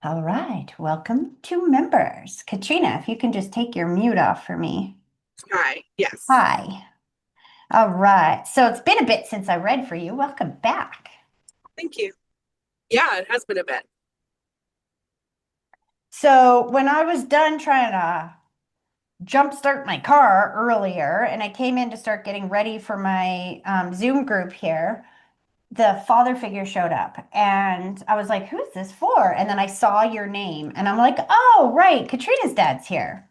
All right, welcome to members. Katrina, if you can just take your mute off for me. Hi, yes. Hi. All right, so it's been a bit since I read for you. Welcome back. Thank you. Yeah, it has been a bit. So when I was done trying to jumpstart my car earlier and I came in to start getting ready for my Zoom group here, the father figure showed up and I was like, who's this for? And then I saw your name and I'm like, oh, right, Katrina's dad's here.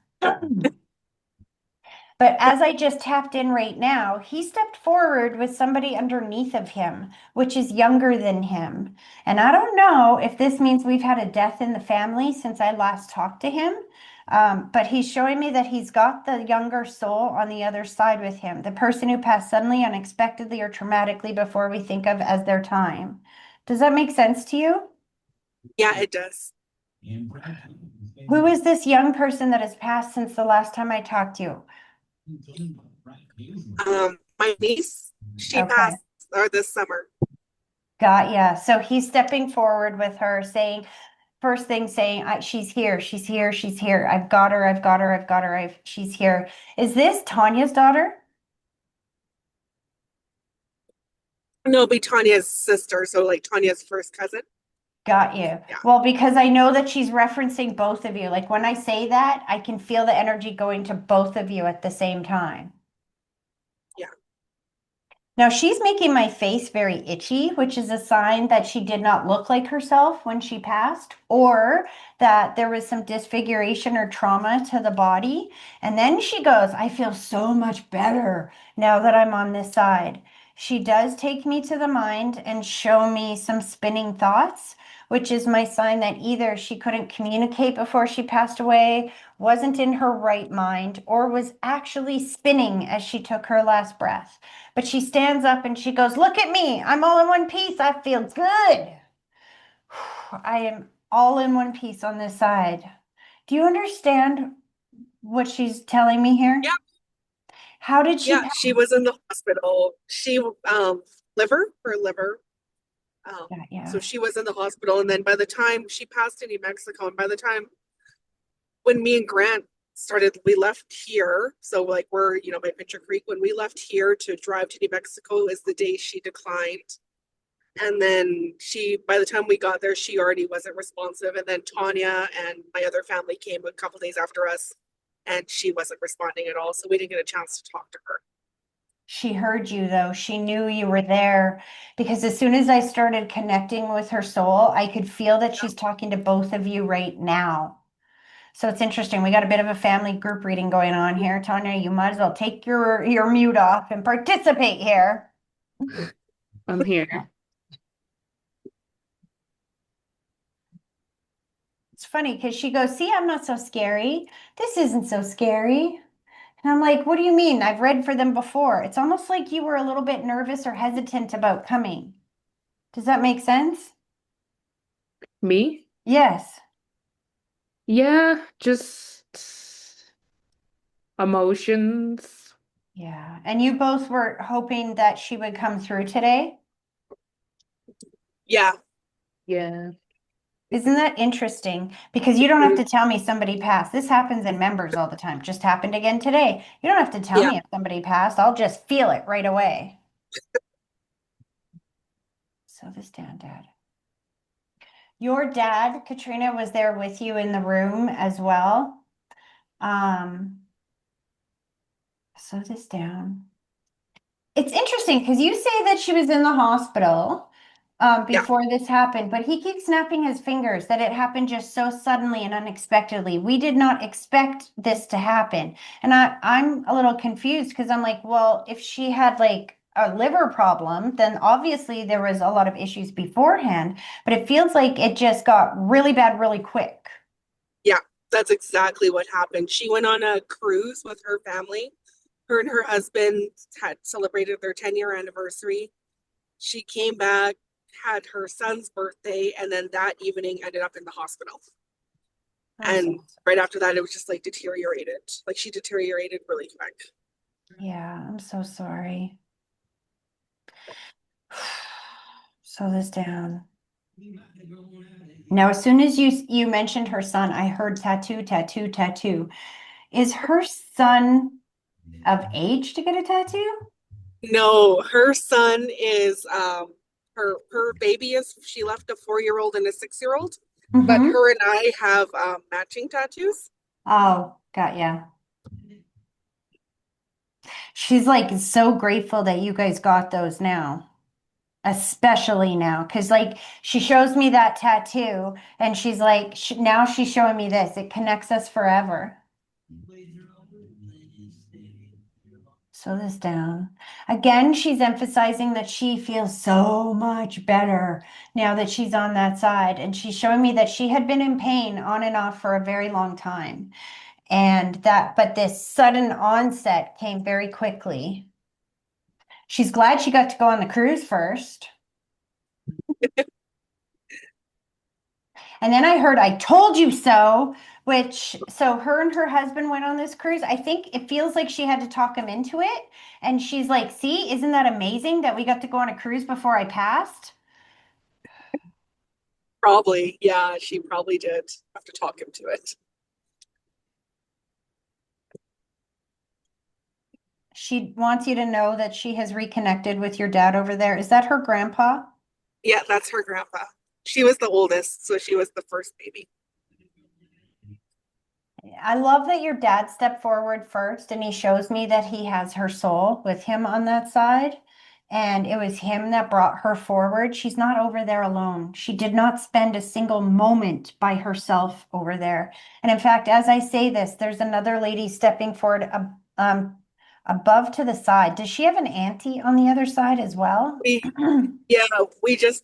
But as I just tapped in right now, he stepped forward with somebody underneath of him, which is younger than him. And I don't know if this means we've had a death in the family since I last talked to him. But he's showing me that he's got the younger soul on the other side with him, the person who passed suddenly, unexpectedly, or traumatically before we think of as their time. Does that make sense to you? Yeah, it does. Who is this young person that has passed since the last time I talked to you? My niece, she Okay. passed or this summer. Got ya. So he's stepping forward with her, saying, first thing, saying, she's here, she's here, she's here. I've got her, I've got her, I've got her, she's here. Is this Tanya's daughter? No, be Tanya's sister, so like Tanya's first cousin. Got you. Yeah, Well, because I know that she's referencing both of you. Like when I say that, I can feel the energy going to both of you at the same time. yeah. Now she's making my face very itchy, which is a sign that she did not look like herself when she passed, or that there was some disfiguration or trauma to the body. And then she goes, I feel so much better now that I'm on this side. She does take me to the mind and show me some spinning thoughts, which is my sign that either she couldn't communicate before she passed away, wasn't in her right mind, or was actually spinning as she took her last breath. But she stands up and she goes, look at me. I'm all in one piece. I feel good. I am all in one piece on this side. Do you understand what she's telling me here? Yeah, How did she yeah. pass? She was in the hospital. She liver. Um, Yeah. so she was in the hospital, and then by the time she passed in New Mexico, and by the time when me and Grant started, we left here. So like we're, by Pincher Creek, when we left here to drive to New Mexico is the day she declined. And then by the time we got there, she already wasn't responsive. And then Tanya and my other family came a couple days after us, and she wasn't responding at all. So we didn't get a chance to talk to her. She heard you though. She knew you were there because as soon as I started connecting with her soul, I could feel that she's talking to both of you right now. So it's interesting. We got a bit of a family group reading going on here. Tanya, you might as well take your mute off and participate here. I'm here. It's funny because she goes, see, I'm not so scary. This isn't so scary. And I'm like, what do you mean? I've read for them before. It's almost like you were a little bit nervous or hesitant about coming. Does that make sense? Me? Yes. Yeah, just emotions. Yeah. And you both were hoping that she would come through today. Yeah. Yeah. Isn't that interesting? Because you don't have to tell me somebody passed. This happens in members all the time. Just happened again today. You don't have to tell Yeah. me if somebody passed. I'll just feel it right away. So this down, Dad. Your dad, Katrina, was there with you in the room as well. Um, slow this down. It's interesting because you say that she was in the hospital Yeah. before this happened, but he keeps snapping his fingers that it happened just so suddenly and unexpectedly. We did not expect this to happen. And I'm a little confused because I'm like, well, if she had like a liver problem, then obviously there was a lot of issues beforehand, but it feels like it just got really bad really quick. Yeah. That's exactly what happened. She went on a cruise with her family. Her and her husband had celebrated their 10-year anniversary. She came back, had her son's birthday, and then that evening ended up in the hospital. I'm so And right after that, it was just like deteriorated. Like she deteriorated really quick. yeah, I'm so sorry. Slow this down. Now, as soon as you mentioned her son, I heard tattoo, tattoo, tattoo. Is her son of age to get a tattoo? No, her son is her baby is she left a 4-year-old and a 6-year-old, but Mm-hmm. her and I have matching tattoos. Oh, got ya. She's like so grateful that you guys got those now, especially now, because like she shows me that tattoo and she's like, now she's showing me this. It connects us forever. Slow this down. Again, she's emphasizing that she feels so much better now that she's on that side. And she's showing me that she had been in pain on and off for a very long time. But this sudden onset came very quickly. She's glad she got to go on the cruise first. And then I heard, I told you so, so her and her husband went on this cruise. I think it feels like she had to talk him into it. And she's like, see, isn't that amazing that we got to go on a cruise before I passed? Probably, yeah, she probably did have to talk him to it. She wants you to know that she has reconnected with your dad over there. Is that her grandpa? Yeah, that's her grandpa. She was the oldest, so she was the first baby. I love that your dad stepped forward first and he shows me that he has her soul with him on that side. And it was him that brought her forward. She's not over there alone. She did not spend a single moment by herself over there. And in fact, as I say this, there's another lady stepping forward above to the side. Does she have an auntie on the other side as well? We Yeah,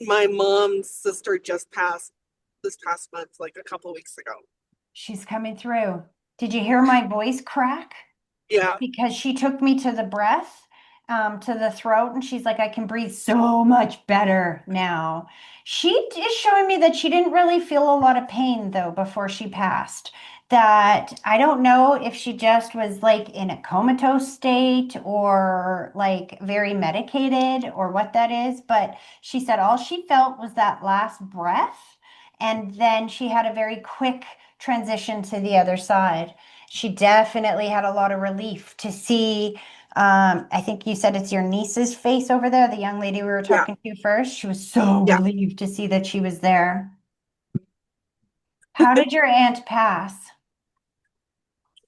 my mom's sister just passed this past month, like a couple of weeks ago. She's coming through. Did you hear my voice crack? Yeah, Because she took me to the breath, to the throat, and she's like, I can breathe so much better now. She is showing me that she didn't really feel a lot of pain though before she passed. That I don't know if she just was like in a comatose state or like very medicated or what that is, but she said all she felt was that last breath. And then she had a very quick transition to the other side. She definitely had a lot of relief to see. I think you said it's your niece's face over there, the young lady we were yeah, talking to first. She was so yeah. relieved to see that she was there. How did your aunt pass?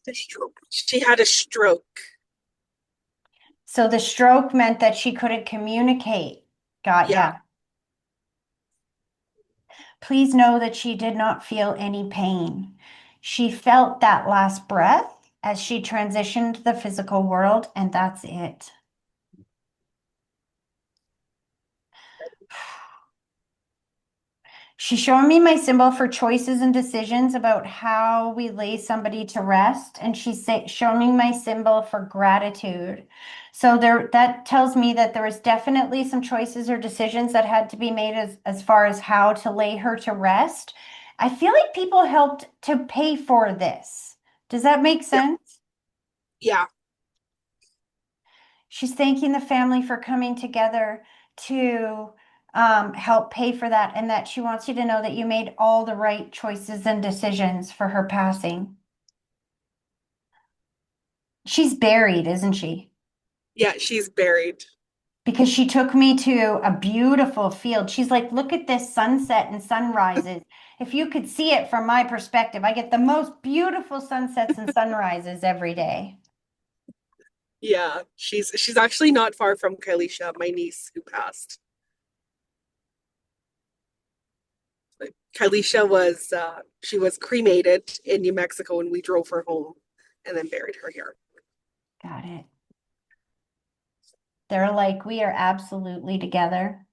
The stroke. She had a stroke. So the stroke meant that she couldn't communicate. Got Yeah, ya. Please know that she did not feel any pain. She felt that last breath as she transitioned the physical world, and that's it. She's showing me my symbol for choices and decisions about how we lay somebody to rest. And showing me my symbol for gratitude. So that tells me that there was definitely some choices or decisions that had to be made as far as how to lay her to rest. I feel like people helped to pay for this. Does that make yeah, sense? yeah, She's thanking the family for coming together to help pay for that, and that she wants you to know that you made all the right choices and decisions for her passing. She's buried, isn't she? yeah. She's buried. Because she took me to a beautiful field. She's like, look at this sunset and sunrises. If you could see it from my perspective, I get the most beautiful sunsets and sunrises every day. Yeah, she's actually not far from Kailisha, my niece who passed. Like, Kailisha was she was cremated in New Mexico, and we drove her home and then buried her here. Got it. They're like, we are absolutely together.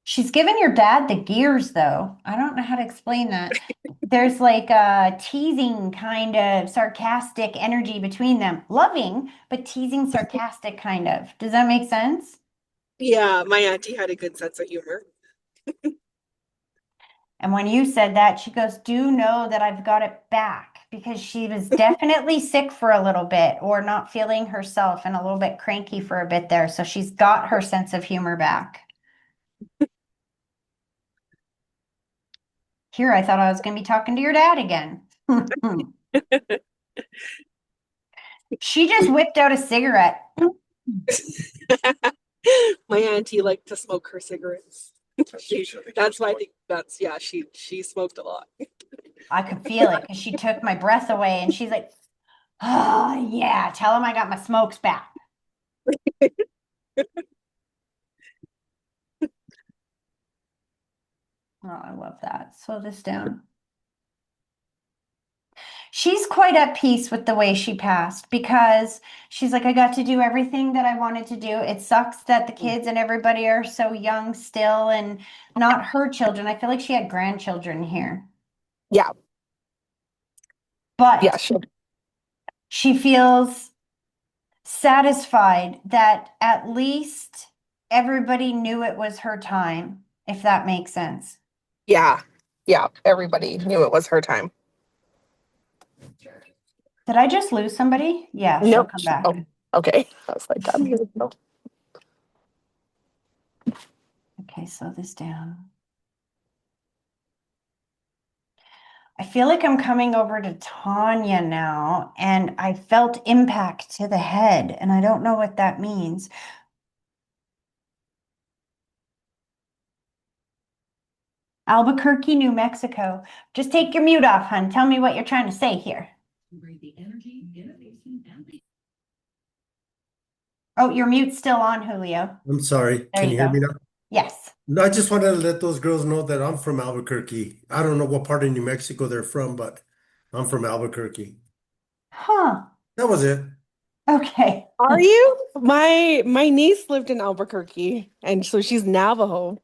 She's given your dad the gears, though. I don't know how to explain that. There's like a teasing kind of sarcastic energy between them. Loving, but teasing sarcastic kind of. Does that make sense? Yeah, my auntie had a good sense of humor. And when you said that, she goes, do know that I've got it back because she was definitely sick for a little bit or not feeling herself and a little bit cranky for a bit there. So she's got her sense of humor back. Here, I thought I was going to be talking to your dad again. She just whipped out a cigarette. My auntie liked to smoke her cigarettes. That's why I think yeah, she smoked a lot. I could feel it because she took my breath away and she's like, oh, yeah, tell him I got my smokes back. Oh, I love that. Slow this down. She's quite at peace with the way she passed because she's like, I got to do everything that I wanted to do. It sucks that the kids and everybody are so young still and not her children. I feel like she had grandchildren here, Yeah, but yeah, sure. she feels satisfied that at least everybody knew it was her time, if that makes sense. Yeah, yeah. Everybody knew it was her time. Did I just lose somebody? Yeah, she'll Nope. come back. Oh, okay. I was like, I'm here. Nope. Okay, slow this down. I feel like I'm coming over to Tanya now, and I felt impact to the head, and I don't know what that means. Albuquerque, New Mexico. Just take your mute off, hun. Tell me what you're trying to say here. Oh, your mute's still on, Julio. I'm sorry. There Can you you hear go. me now? Yes. No, I just wanted to let those girls know that I'm from Albuquerque. I don't know what part of New Mexico they're from, but I'm from Albuquerque. Huh. That was it. Okay. Are you? My niece lived in Albuquerque, and so she's Navajo,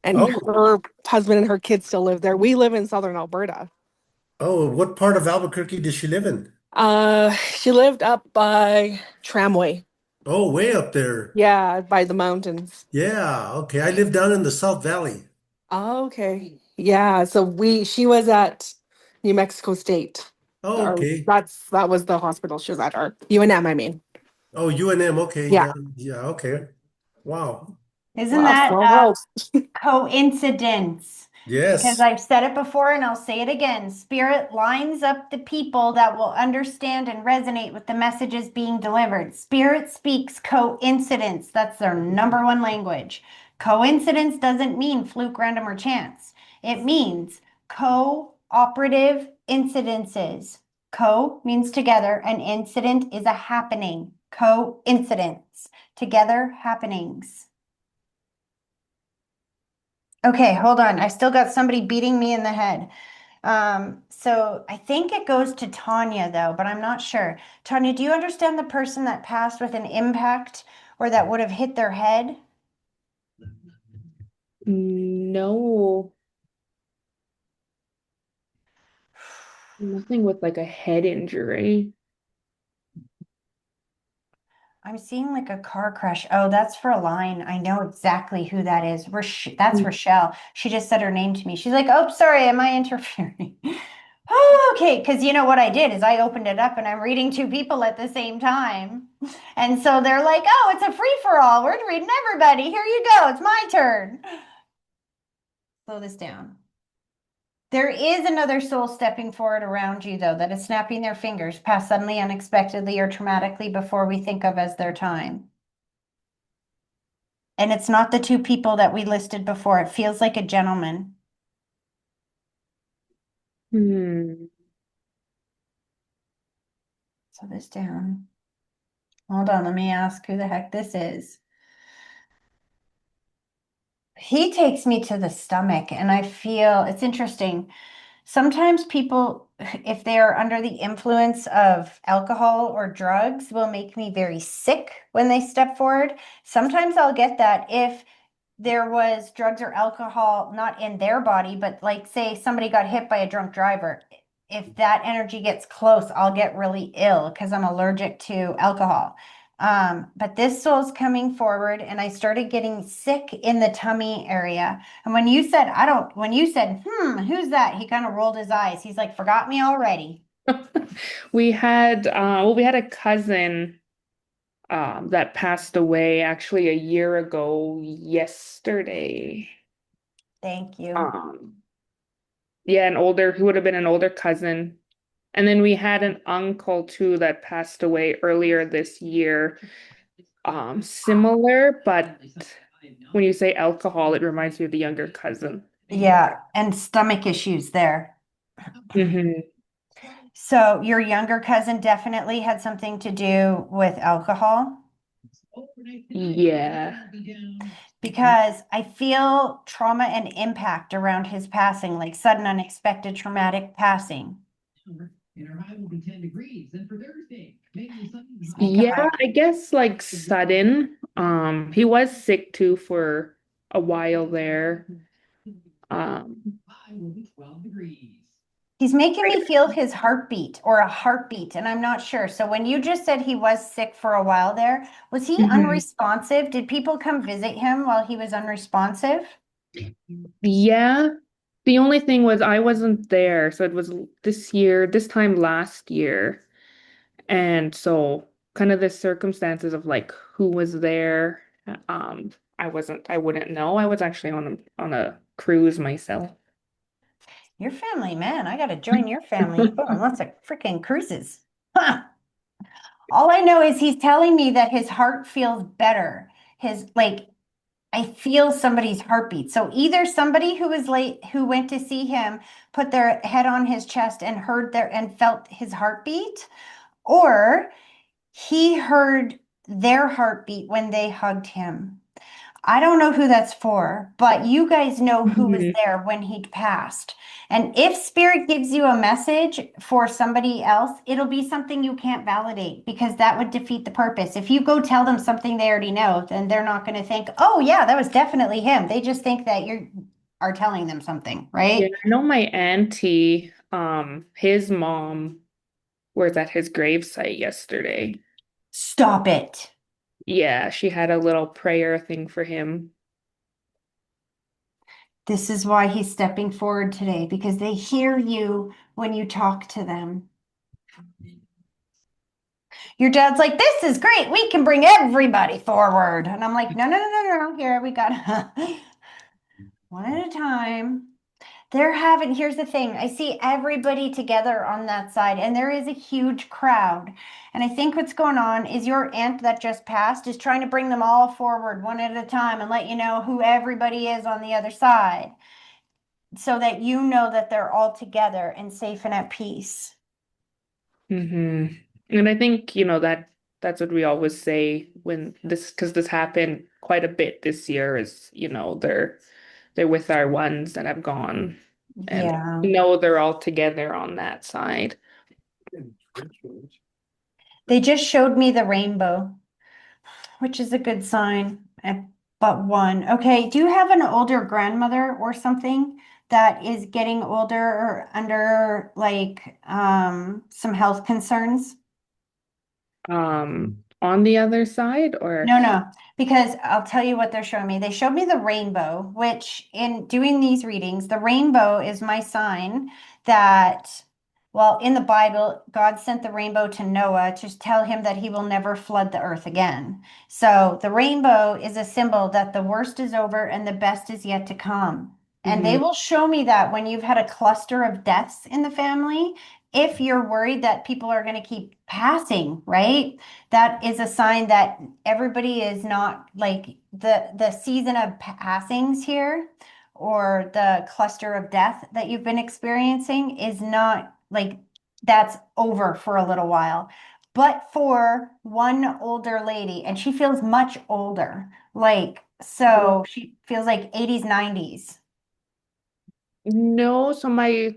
and Oh, her husband and her kids still live there. We live in southern Alberta. oh, what part of Albuquerque does she live in? She lived up by Tramway. Oh, way up there. Yeah, by the mountains. Yeah, okay. I live down in the South Valley. Oh, okay. Yeah, so she was at New Mexico State. Oh, Or okay. that was the hospital she was at, or UNM, I mean. Oh, UNM. Okay. Yeah. Yeah. Yeah. Okay. Wow. Isn't Wow, that small world. coincidence? Because Yes. I've said it before and I'll say it again. Spirit lines up the people that will understand and resonate with the messages being delivered. Spirit speaks coincidence. That's their number one language. Coincidence doesn't mean fluke, random, or chance. It means cooperative incidences. Co means together, an incident is a happening. Coincidence. Together happenings. Okay, hold on. I still got somebody beating me in the head. So I think it goes to Tanya though, but I'm not sure. Tanya, do you understand the person that passed with an impact or that would have hit their head? No, nothing with like a head injury. I'm seeing like a car crash. Oh, that's for a line. I know exactly who that is. That's Mm. Rochelle. She just said her name to me. She's like, "Oh, sorry, am I interfering?" Oh, okay. Because you know what I did is I opened it up and I'm reading two people at the same time. And so they're like, "Oh, it's a free for all. We're reading everybody. Here you go. It's my turn." Slow this down. There is another soul stepping forward around you, though, that is snapping their fingers past suddenly, unexpectedly, or traumatically before we think of as their time. And it's not the two people that we listed before. It feels like a gentleman. Hmm. Slow this down. Hold on, let me ask who the heck this is. He takes me to the stomach, and I feel it's interesting. Sometimes people, if they are under the influence of alcohol or drugs, will make me very sick when they step forward. Sometimes I'll get that if there was drugs or alcohol not in their body, but like say somebody got hit by a drunk driver. If that energy gets close, I'll get really ill because I'm allergic to alcohol. But this soul's coming forward, and I started getting sick in the tummy area. And when you said, when you said, who's that? He kind of rolled his eyes. He's like, forgot me already. We had a cousin that passed away actually a year ago yesterday. Thank you. Um, Yeah, he would have been an older cousin. And then we had an uncle too that passed away earlier this year. Similar, but when you say alcohol, it reminds me of the younger cousin. Yeah, and stomach issues there. Hmm. So your younger cousin definitely had something to do with alcohol Yeah. because I feel trauma and impact around his passing, like sudden, unexpected, traumatic passing. Yeah, I guess like sudden. He was sick too for a while there. Um, He's making me feel his heartbeat or a heartbeat, and I'm not sure. So when you just said he was sick for a while there, was he mhm. unresponsive? Did people come visit him while he was unresponsive? Yeah. The only thing was I wasn't there, so it was this time last year. And so kind of the circumstances of like who was there, I wouldn't know. I was actually on a cruise myself. Your family, man, I gotta join your family. Oh, lots of freaking cruises. Huh. All I know is he's telling me that his heart feels better. His like I feel somebody's heartbeat. So either somebody who was late who went to see him put their head on his chest and heard their and felt his heartbeat, or he heard their heartbeat when they hugged him. I don't know who that's for, but you guys know who was Mhm. there when he passed. And if spirit gives you a message for somebody else, it'll be something you can't validate because that would defeat the purpose. If you go tell them something they already know, then they're not going to think, "Oh yeah, that was definitely him." They just think that you are telling them something, Yeah, right? I know my auntie, his mom was at his gravesite yesterday. Stop it. Yeah, she had a little prayer thing for him. This is why he's stepping forward today because they hear you when you talk to them. Your dad's like, this is great. We can bring everybody forward. And I'm like, no, no, no, no, no. Here we got one at a time. Here's the thing. I see everybody together on that side, and there is a huge crowd. And I think what's going on is your aunt that just passed is trying to bring them all forward one at a time and let you know who everybody is on the other side so that you know that they're all together and safe and at peace. Hmm. And I think, that's what we always say when because this happened quite a bit this year is, they're with our ones that have gone. And Yeah. we know they're all together on that side. They just showed me the rainbow, which is a good sign. But one. Okay, do you have an older grandmother or something that is getting older or under like some health concerns? On the other side or No, no, because I'll tell you what they're showing me. They showed me the rainbow, which in doing these readings, the rainbow is my sign that, well, in the Bible, God sent the rainbow to Noah to tell him that he will never flood the earth again. So the rainbow is a symbol that the worst is over and the best is yet to come. And they Mhm. will show me that when you've had a cluster of deaths in the family, if you're worried that people are going to keep passing, right? That is a sign that everybody is not like the season of passings here or the cluster of death that you've been experiencing is not like that's over for a little while. But for one older lady, and she feels much older, like so she feels like 80s, 90s. No, so my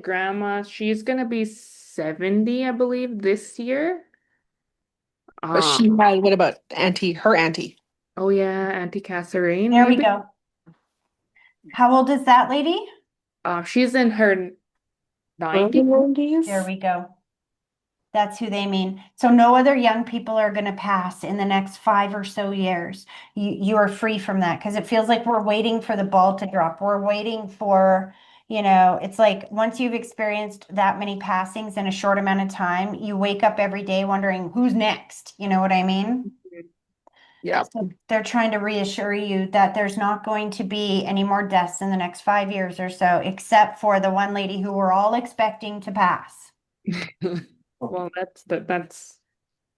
grandma, she's gonna be 70, I believe, this year. But Um, she had, what about her auntie? oh yeah, Auntie Catherine, There we maybe. go. How old is that lady? She's in her Early 90s. 90s? There we go. That's who they mean. So no other young people are going to pass in the next 5 or so years. You are free from that because it feels like we're waiting for the ball to drop. We're waiting for, it's like once you've experienced that many passings in a short amount of time, you wake up every day wondering who's next. You know what I mean? Yeah. So they're trying to reassure you that there's not going to be any more deaths in the next 5 years or so, except for the one lady who we're all expecting to pass. Well, that's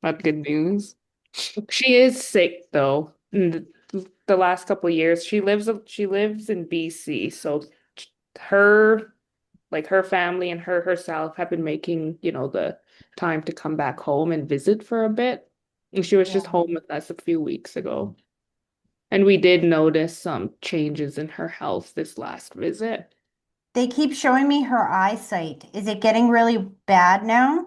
not good news. She is sick though. In the last couple of years, she lives in BC, so her her family and her herself have been making, the time to come back home and visit for a bit. And she was just Yeah. home with us a few weeks ago. And we did notice some changes in her health this last visit. They keep showing me her eyesight. Is it getting really bad now?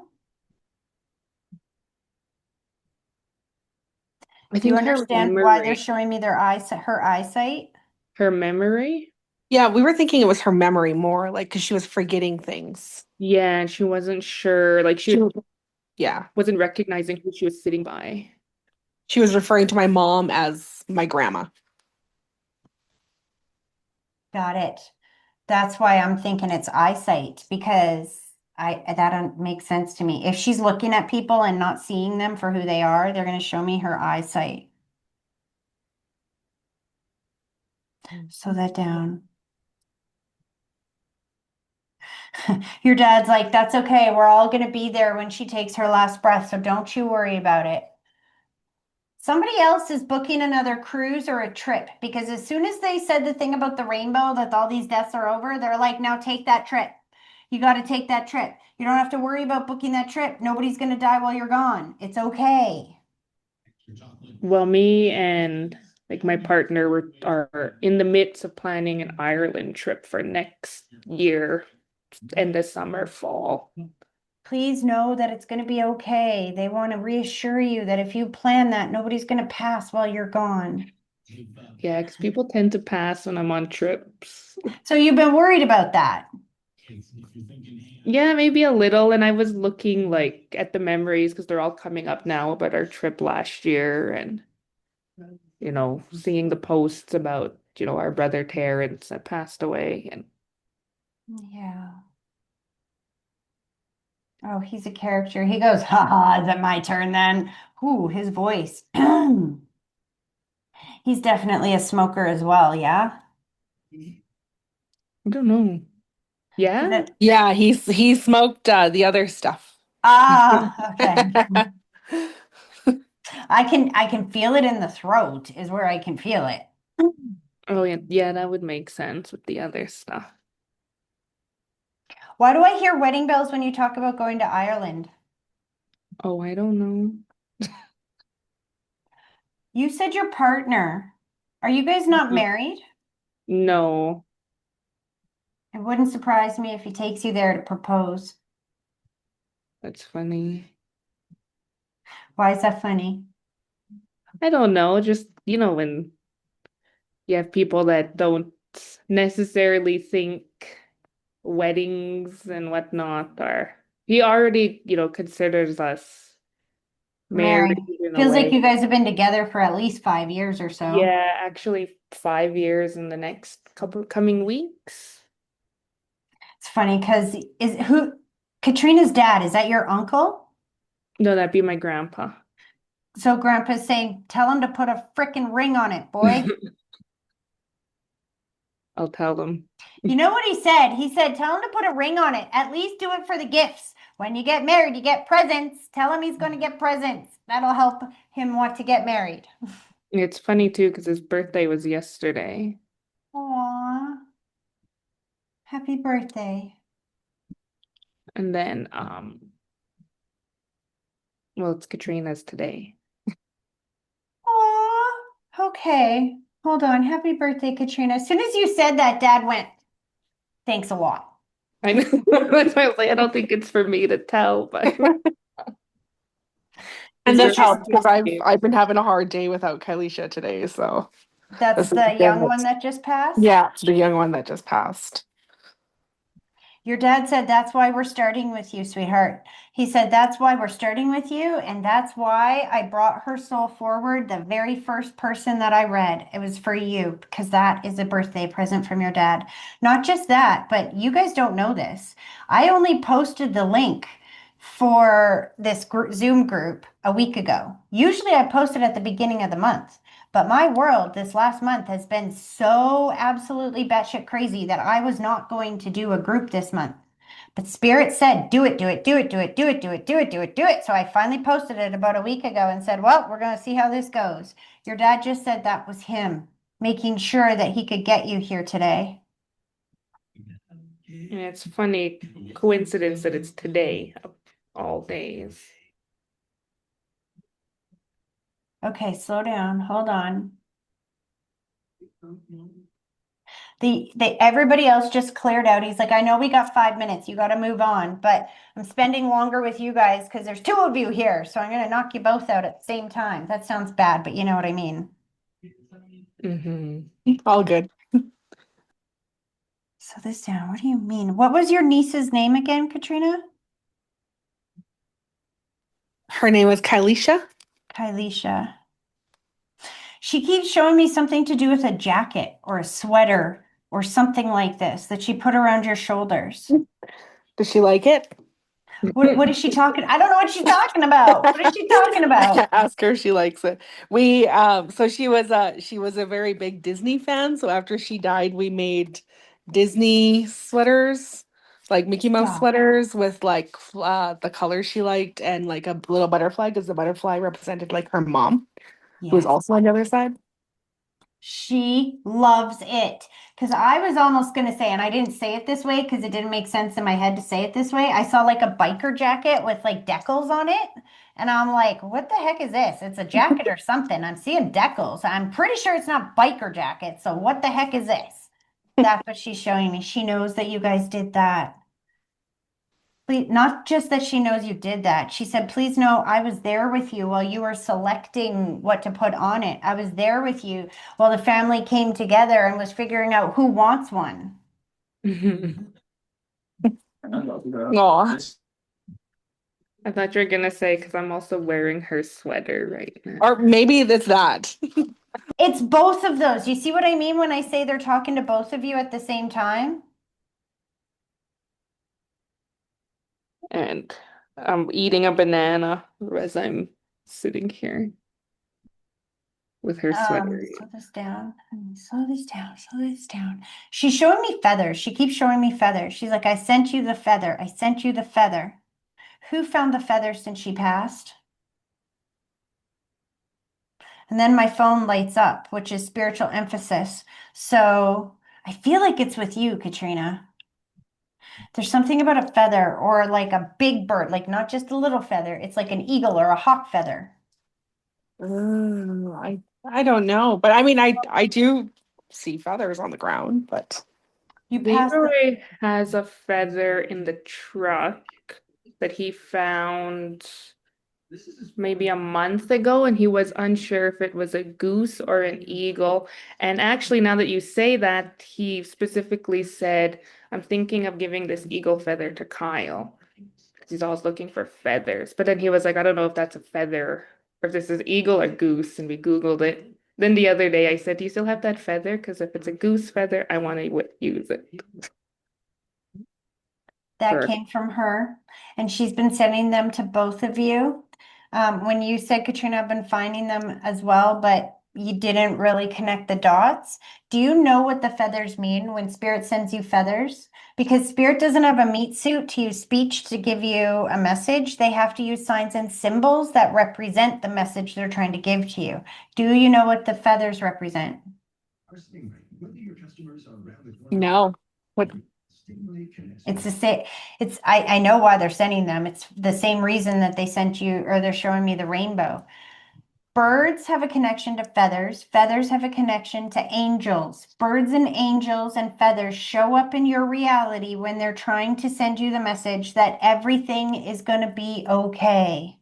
I Do you think understand why they're showing me her eyesight? her memory, Yeah, we were thinking it was her memory more, like because she was forgetting things. yeah, she wasn't sure, She, yeah, wasn't recognizing who she was sitting by. she was referring to my mom as my grandma. Got it. That's why I'm thinking it's eyesight because that don't make sense to me. If she's looking at people and not seeing them for who they are, they're going to show me her eyesight. Slow that down. Your dad's like, that's okay. We're all going to be there when she takes her last breath, so don't you worry about it. Somebody else is booking another cruise or a trip because as soon as they said the thing about the rainbow, that all these deaths are over, they're like, now take that trip. You got to take that trip. You don't have to worry about booking that trip. Nobody's going to die while you're gone. It's okay. Well, me and my partner are in the midst of planning an Ireland trip for next year in the summer, fall. Please know that it's going to be okay. They want to reassure you that if you plan that, nobody's going to pass while you're gone. Yeah, because people tend to pass when I'm on trips. So you've been worried about that. Yeah, maybe a little. And I was looking at the memories because they're all coming up now about our trip last year and seeing the posts about, our brother Terrence that passed away and Yeah. Oh, he's a character. He goes, ha ha, is it my turn then? Ooh, his voice. He's definitely a smoker as well, yeah? I don't know. Yeah? Yeah, he smoked the other stuff. Okay. I can feel it in the throat is where I can feel it. Oh yeah, yeah, that would make sense with the other stuff. Why do I hear wedding bells when you talk about going to Ireland? Oh, I don't know. You said your partner. Are you guys not married? No, It wouldn't surprise me if he takes you there to propose. that's funny. Why is that funny? I don't know, just when you have people that don't necessarily think weddings and whatnot are he already, considers us married Mary. in a Feels like way. you guys have been together for at least 5 years or so. Yeah, actually 5 years in the next couple coming weeks. It's funny because Katrina's dad, is that your uncle? No, that'd be my grandpa. So grandpa's saying, tell him to put a frickin' ring on it, boy. I'll tell them. You know what he said? He said, tell him to put a ring on it. At least do it for the gifts. When you get married, you get presents. Tell him he's going to get presents. That'll help him want to get married. It's funny too because his birthday was yesterday. Aw, happy birthday. And then well, it's Katrina's today. Aw, okay. Hold on. Happy birthday, Katrina. As soon as you said that, Dad went, thanks a lot. I know. That's why I was like, I don't think it's for me to tell, but And this It's just, helps because I've been having a hard day without Kylisha today, so that's this is the young good. one that just passed? Yeah, the young one that just passed. Your dad said that's why we're starting with you, sweetheart. He said that's why we're starting with you, and that's why I brought her soul forward, the very first person that I read. It was for you, because that is a birthday present from your dad. Not just that, but you guys don't know this. I only posted the link for this Zoom group a week ago. Usually I post it at the beginning of the month, but my world this last month has been so absolutely batshit crazy that I was not going to do a group this month. But Spirit said, do it, do it, do it, do it, do it, do it, do it, do it, do it. So I finally posted it about a week ago and said, well, we're going to see how this goes. Your dad just said that was him making sure that he could get you here today. And it's funny coincidence that it's today of all days. Okay, slow down. Hold on. Everybody else just cleared out. He's like, I know we got 5 minutes. You got to move on, but I'm spending longer with you guys because there's two of you here. So I'm going to knock you both out at the same time. That sounds bad, but you know what I mean. All good. Slow this down. What do you mean? What was your niece's name again, Katrina? Her name is Kylisha. Kylisha. She keeps showing me something to do with a jacket or a sweater or something like this that she put around your shoulders. Does she like it? What is she talking? I don't know what she's talking about. What is she talking about? Ask her if she likes it. So she was a very big Disney fan. So after she died, we made Disney sweaters, like Mickey Mouse Stop. sweaters with like the colors she liked and like a little butterfly because the butterfly represented like her mom, who was Yes. also on the other side. She loves it. Because I was almost going to say, and I didn't say it this way because it didn't make sense in my head to say it this way. I saw like a biker jacket with like decals on it. And I'm like, what the heck is this? It's a jacket or something. I'm seeing decals. I'm pretty sure it's not biker jacket. So what the heck is this? That's what she's showing me. She knows that you guys did that. Please, not just that she knows you did that. She said, please know I was there with you while you were selecting what to put on it. I was there with you while the family came together and was figuring out who wants one. Aw. I thought you were gonna say because I'm also wearing her sweater right now. Or maybe it's that. It's both of those. You see what I mean when I say they're talking to both of you at the same time? And I'm eating a banana as I'm sitting here with her sweater. Slow this down. Slow this down. Slow this down. She's showing me feathers. She keeps showing me feathers. She's like, I sent you the feather. I sent you the feather. Who found the feather since she passed? And then my phone lights up, which is spiritual emphasis. So I feel like it's with you, Katrina. There's something about a feather or like a big bird, like not just a little feather. It's like an eagle or a hawk feather. I don't know, but I mean I do see feathers on the ground, but You passed the, Leroy has a feather in the truck that he found maybe a month ago, and he was unsure if it was a goose or an eagle. And actually, now that you say that, he specifically said, I'm thinking of giving this eagle feather to Kyle. Because he's always looking for feathers. But then he was like, I don't know if that's a feather or if this is eagle or goose. And we Googled it. Then the other day I said, do you still have that feather? Because if it's a goose feather, I want to use it. that Sure. came from her, and she's been sending them to both of you. When you said, Katrina, I've been finding them as well, but you didn't really connect the dots. Do you know what the feathers mean when Spirit sends you feathers? Because Spirit doesn't have a meat suit to use speech to give you a message. They have to use signs and symbols that represent the message they're trying to give to you. Do you know what the feathers represent? no. What It's the same. I know why they're sending them. It's the same reason that they sent you, or they're showing me the rainbow. Birds have a connection to feathers. Feathers have a connection to angels. Birds and angels and feathers show up in your reality when they're trying to send you the message that everything is going to be okay.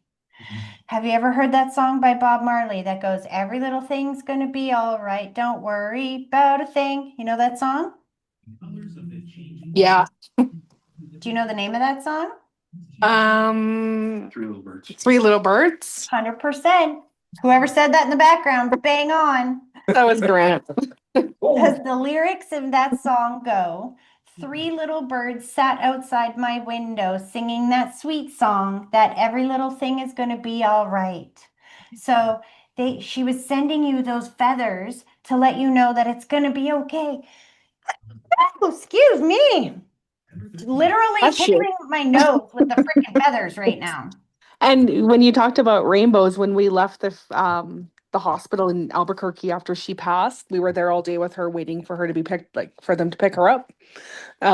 Have you ever heard that song by Bob Marley that goes, every little thing's going to be all right. Don't worry about a thing. You know that song? yeah. Do you know the name of that song? Three little birds. 100%. Whoever said that in the background, bang on. That was Grant. Because the lyrics of that song go, 3 little birds sat outside my window singing that sweet song that every little thing is going to be all right. So she was sending you those feathers to let you know that it's going to be okay. Oh, excuse me. Literally Bless you. tickling my nose with the freaking feathers right now. And when you talked about rainbows, when we left the hospital in Albuquerque after she passed, we were there all day with her, waiting for her to be picked, like for them to pick her up.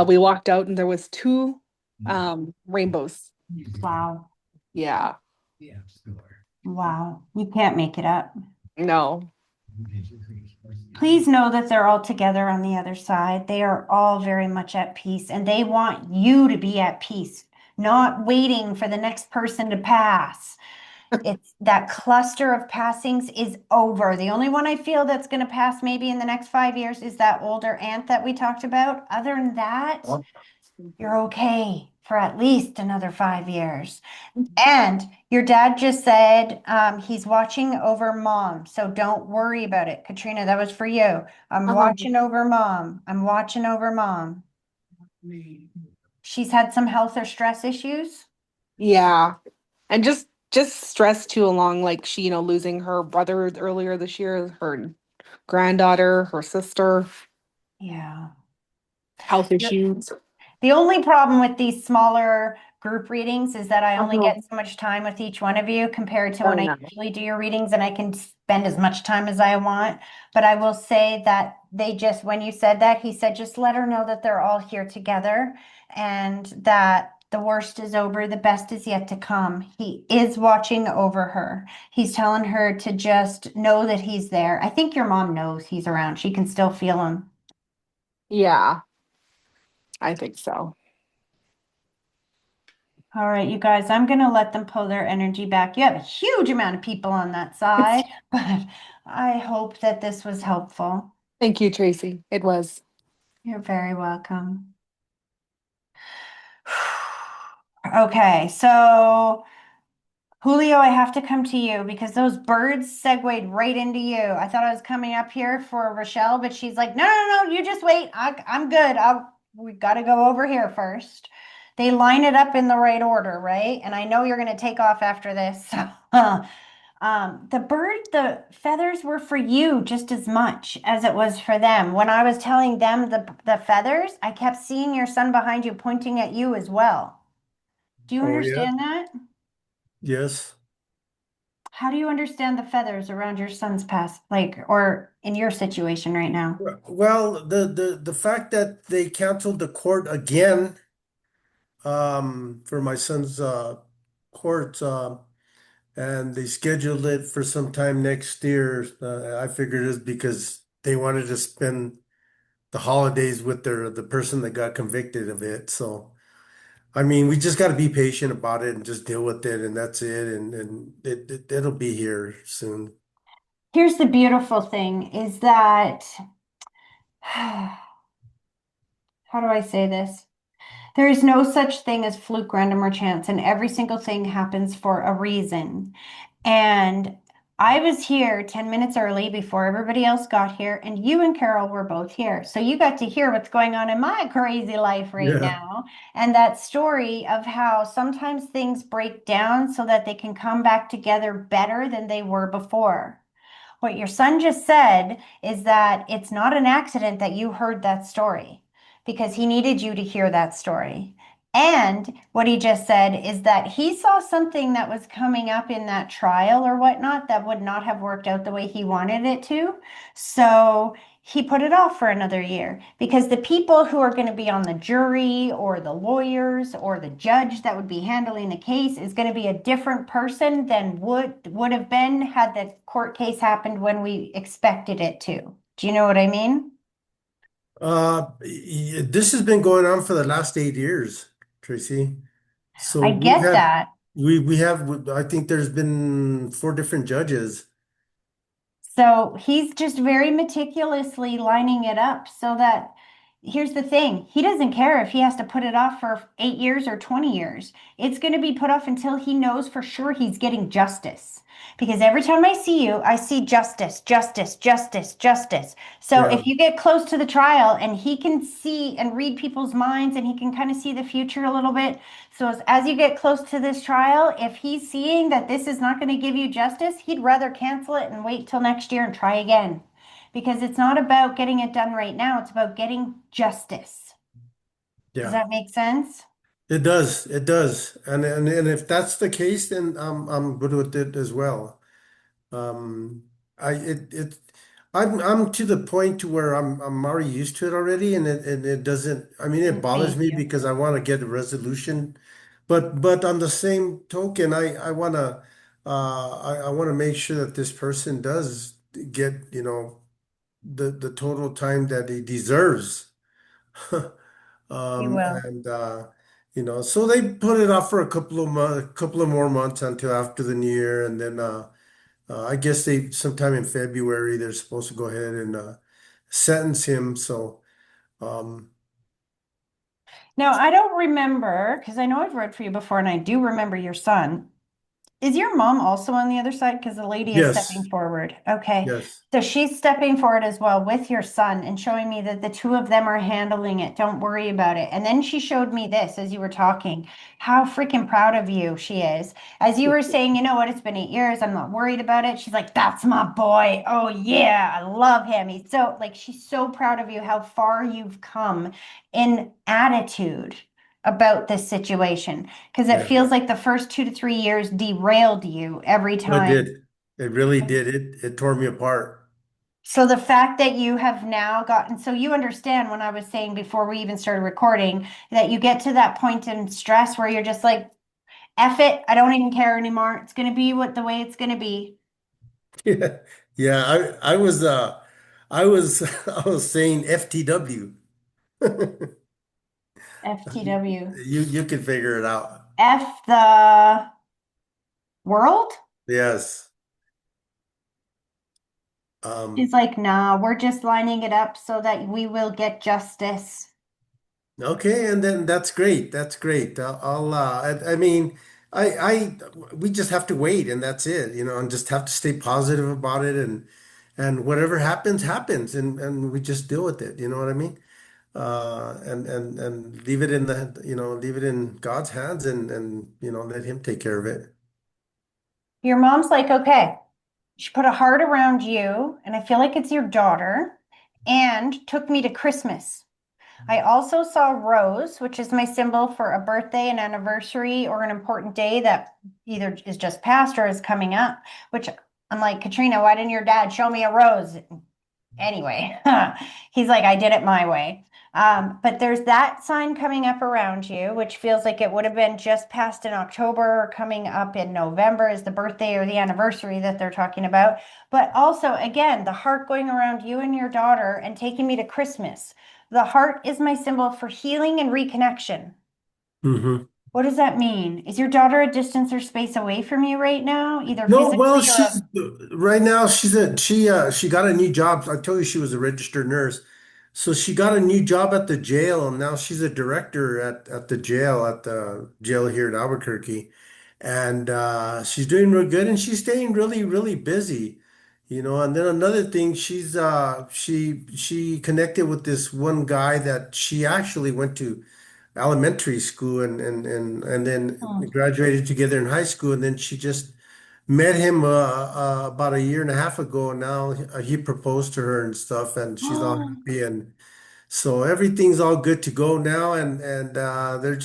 We walked out and there was two rainbows. Wow. Yeah, Wow. You can't make it up. no. Please know that they're all together on the other side. They are all very much at peace and they want you to be at peace, not waiting for the next person to pass. It's that cluster of passings is over. The only one I feel that's going to pass maybe in the next 5 years is that older aunt that we talked about. Other than that, you're okay for at least another 5 years. And your dad just said he's watching over mom. So don't worry about it. Katrina, that was for you. I'm watching over mom. I'm watching over mom. She's had some health or stress issues. Yeah. And just stress too along, like she, losing her brother earlier this year, her granddaughter, her sister, Yeah. health issues. The only problem with these smaller group readings is that I only Uh-huh. get so much time with each one of you compared to I when I know. usually do your readings, and I can spend as much time as I want. But I will say that when you said that, he said, just let her know that they're all here together and that the worst is over, the best is yet to come. He is watching over her. He's telling her to just know that he's there. I think your mom knows he's around. She can still feel him. Yeah, I think so. All right, you guys, I'm going to let them pull their energy back. You have a huge amount of people on that side, but I hope that this was helpful. Thank you, Tracy. It was. You're very welcome. Okay, so Julio, I have to come to you because those birds segued right into you. I thought I was coming up here for Rochelle, but she's like, no, no, no, you just wait. I'm good. We got to go over here first. They line it up in the right order, right? And I know you're going to take off after this. The feathers were for you just as much as it was for them. When I was telling them the feathers, I kept seeing your son behind you pointing at you as well. Do you Oh, yeah. understand that? Yes. How do you understand the feathers around your son's past, like, or in your situation right now? Well, the fact that they canceled the court again, for my son's court, and they scheduled it for some time next year. I figured it's because they wanted to spend the holidays with the person that got convicted of it. So, I mean, we just got to be patient about it and just deal with it, and that's it. And it'll be here soon. Here's the beautiful thing is that, how do I say this? There is no such thing as fluke, random, or chance, and every single thing happens for a reason. And I was here 10 minutes early before everybody else got here, and you and Carol were both here. So you got to hear what's going on in my crazy life right Yeah. now. And that story of how sometimes things break down so that they can come back together better than they were before. What your son just said is that it's not an accident that you heard that story because he needed you to hear that story. And what he just said is that he saw something that was coming up in that trial or whatnot that would not have worked out the way he wanted it to. So he put it off for another year because the people who are going to be on the jury or the lawyers or the judge that would be handling the case is going to be a different person than would have been had the court case happened when we expected it to. Do you know what I mean? This has been going on for the last 8 years, Tracy. So I get that. we have, I think there's been four different judges. So he's just very meticulously lining it up so that here's the thing. He doesn't care if he has to put it off for 8 years or 20 years. It's going to be put off until he knows for sure he's getting justice. Because every time I see you, I see justice, justice, justice, justice. So Yeah. if you get close to the trial and he can see and read people's minds and he can kind of see the future a little bit. So as you get close to this trial, if he's seeing that this is not going to give you justice, he'd rather cancel it and wait till next year and try again because it's not about getting it done right now. It's about getting justice. Does Yeah. that make sense? It does. It does. And if that's the case, then I'm good with it as well. Um, I it it I'm to the point to where I'm already used to it already, and it doesn't. I mean, it Didn't bothers phase me you. because I want to get a resolution, but on the same token, I want to I want to make sure that this person does get, the total time that he deserves. You will. And so they put it off for a couple of more months until after the new year, and then I guess they sometime in February they're supposed to go ahead and sentence him. So um, Now, I don't remember because I know I've read for you before and I do remember your son. Is your mom also on the other side? Because the lady is stepping yes, forward. Okay. yes, So she's stepping forward as well with your son and showing me that the two of them are handling it. Don't worry about it. And then she showed me this as you were talking, how freaking proud of you she is. As you were saying, you know what, it's been 8 years. I'm not worried about it. She's like, that's my boy. Oh, yeah. I love him. He's so, like, she's so proud of you, how far you've come in attitude about this situation because it yeah. feels like the first 2 to 3 years derailed you every No, it time. did. It really did. It tore me apart. So the fact that you have now gotten, so you understand when I was saying before we even started recording that you get to that point in stress where you're just like, F it, I don't even care anymore. It's going to be what the way it's going to be. Yeah, yeah. I was I was saying FTW. FTW. You can figure it out. F the world? Yes. She's Um, like, nah, we're just lining it up so that we will get justice. Okay, and then that's great. That's great. I mean, we just have to wait, and that's it, and just have to stay positive about it, and whatever happens, happens, and we just deal with it. You know what I mean? And leave it in leave it in God's hands, and let Him take care of it. Your mom's like, okay. She put a heart around you, and I feel like it's your daughter, and took me to Christmas. I also saw Rose, which is my symbol for a birthday, an anniversary, or an important day that either is just past or is coming up, which I'm like, Katrina, why didn't your dad show me a rose? Anyway, he's like, I did it my way. But there's that sign coming up around you, which feels like it would have been just past in October or coming up in November is the birthday or the anniversary that they're talking about. But also, again, the heart going around you and your daughter and taking me to Christmas. The heart is my symbol for healing and reconnection. Hmm. What does that mean? Is your daughter a distance or space away from you right now, either No, well, physically or she's right now. She got a new job. I told you she was a registered nurse, so she got a new job at the jail, and now she's a director at the jail here in Albuquerque, and she's doing real good, and she's staying really really busy, And then another thing, she connected with this one guy that she actually went to elementary school and then Hmm. graduated together in high school, and then she just met him about a year and a half ago, and now he proposed to her and stuff, and she's all happy, and so everything's all good to go now, and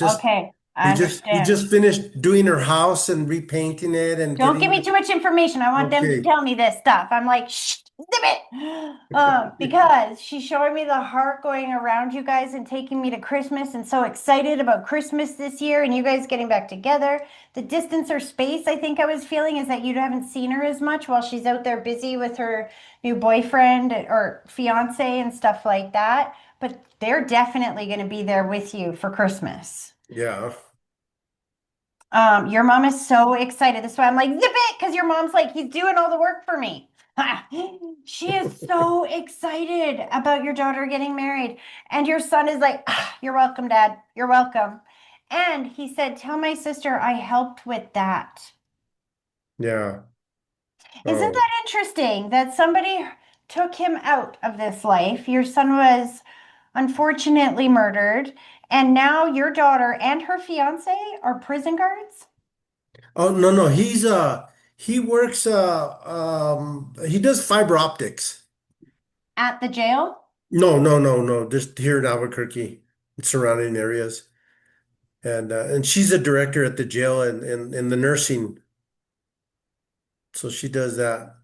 Okay, I he understand. just finished doing her house and repainting it and Don't give getting me too much information. I want them to okay. tell me this stuff. I'm like, shh, zip it. Because she's showing me the heart going around you guys and taking me to Christmas and so excited about Christmas this year and you guys getting back together. The distance or space I think I was feeling is that you haven't seen her as much while she's out there busy with her new boyfriend or fiance and stuff like that. But they're definitely going to be there with you for Christmas. Yeah. Your mom is so excited. That's why I'm like, zip it, because your mom's like, he's doing all the work for me. She is so excited about your daughter getting married. And your son is like, You're welcome, Dad. You're welcome. And he said, Tell my sister I helped with that. Yeah. Isn't Oh. that interesting that somebody took him out of this life? Your son was unfortunately murdered, and now your daughter and her fiance are prison guards Oh, no, no. He works he does fiber optics. at the jail. No, no, no, no. Just here in Albuquerque and surrounding areas. And she's a director at the jail and in the nursing. So she does that.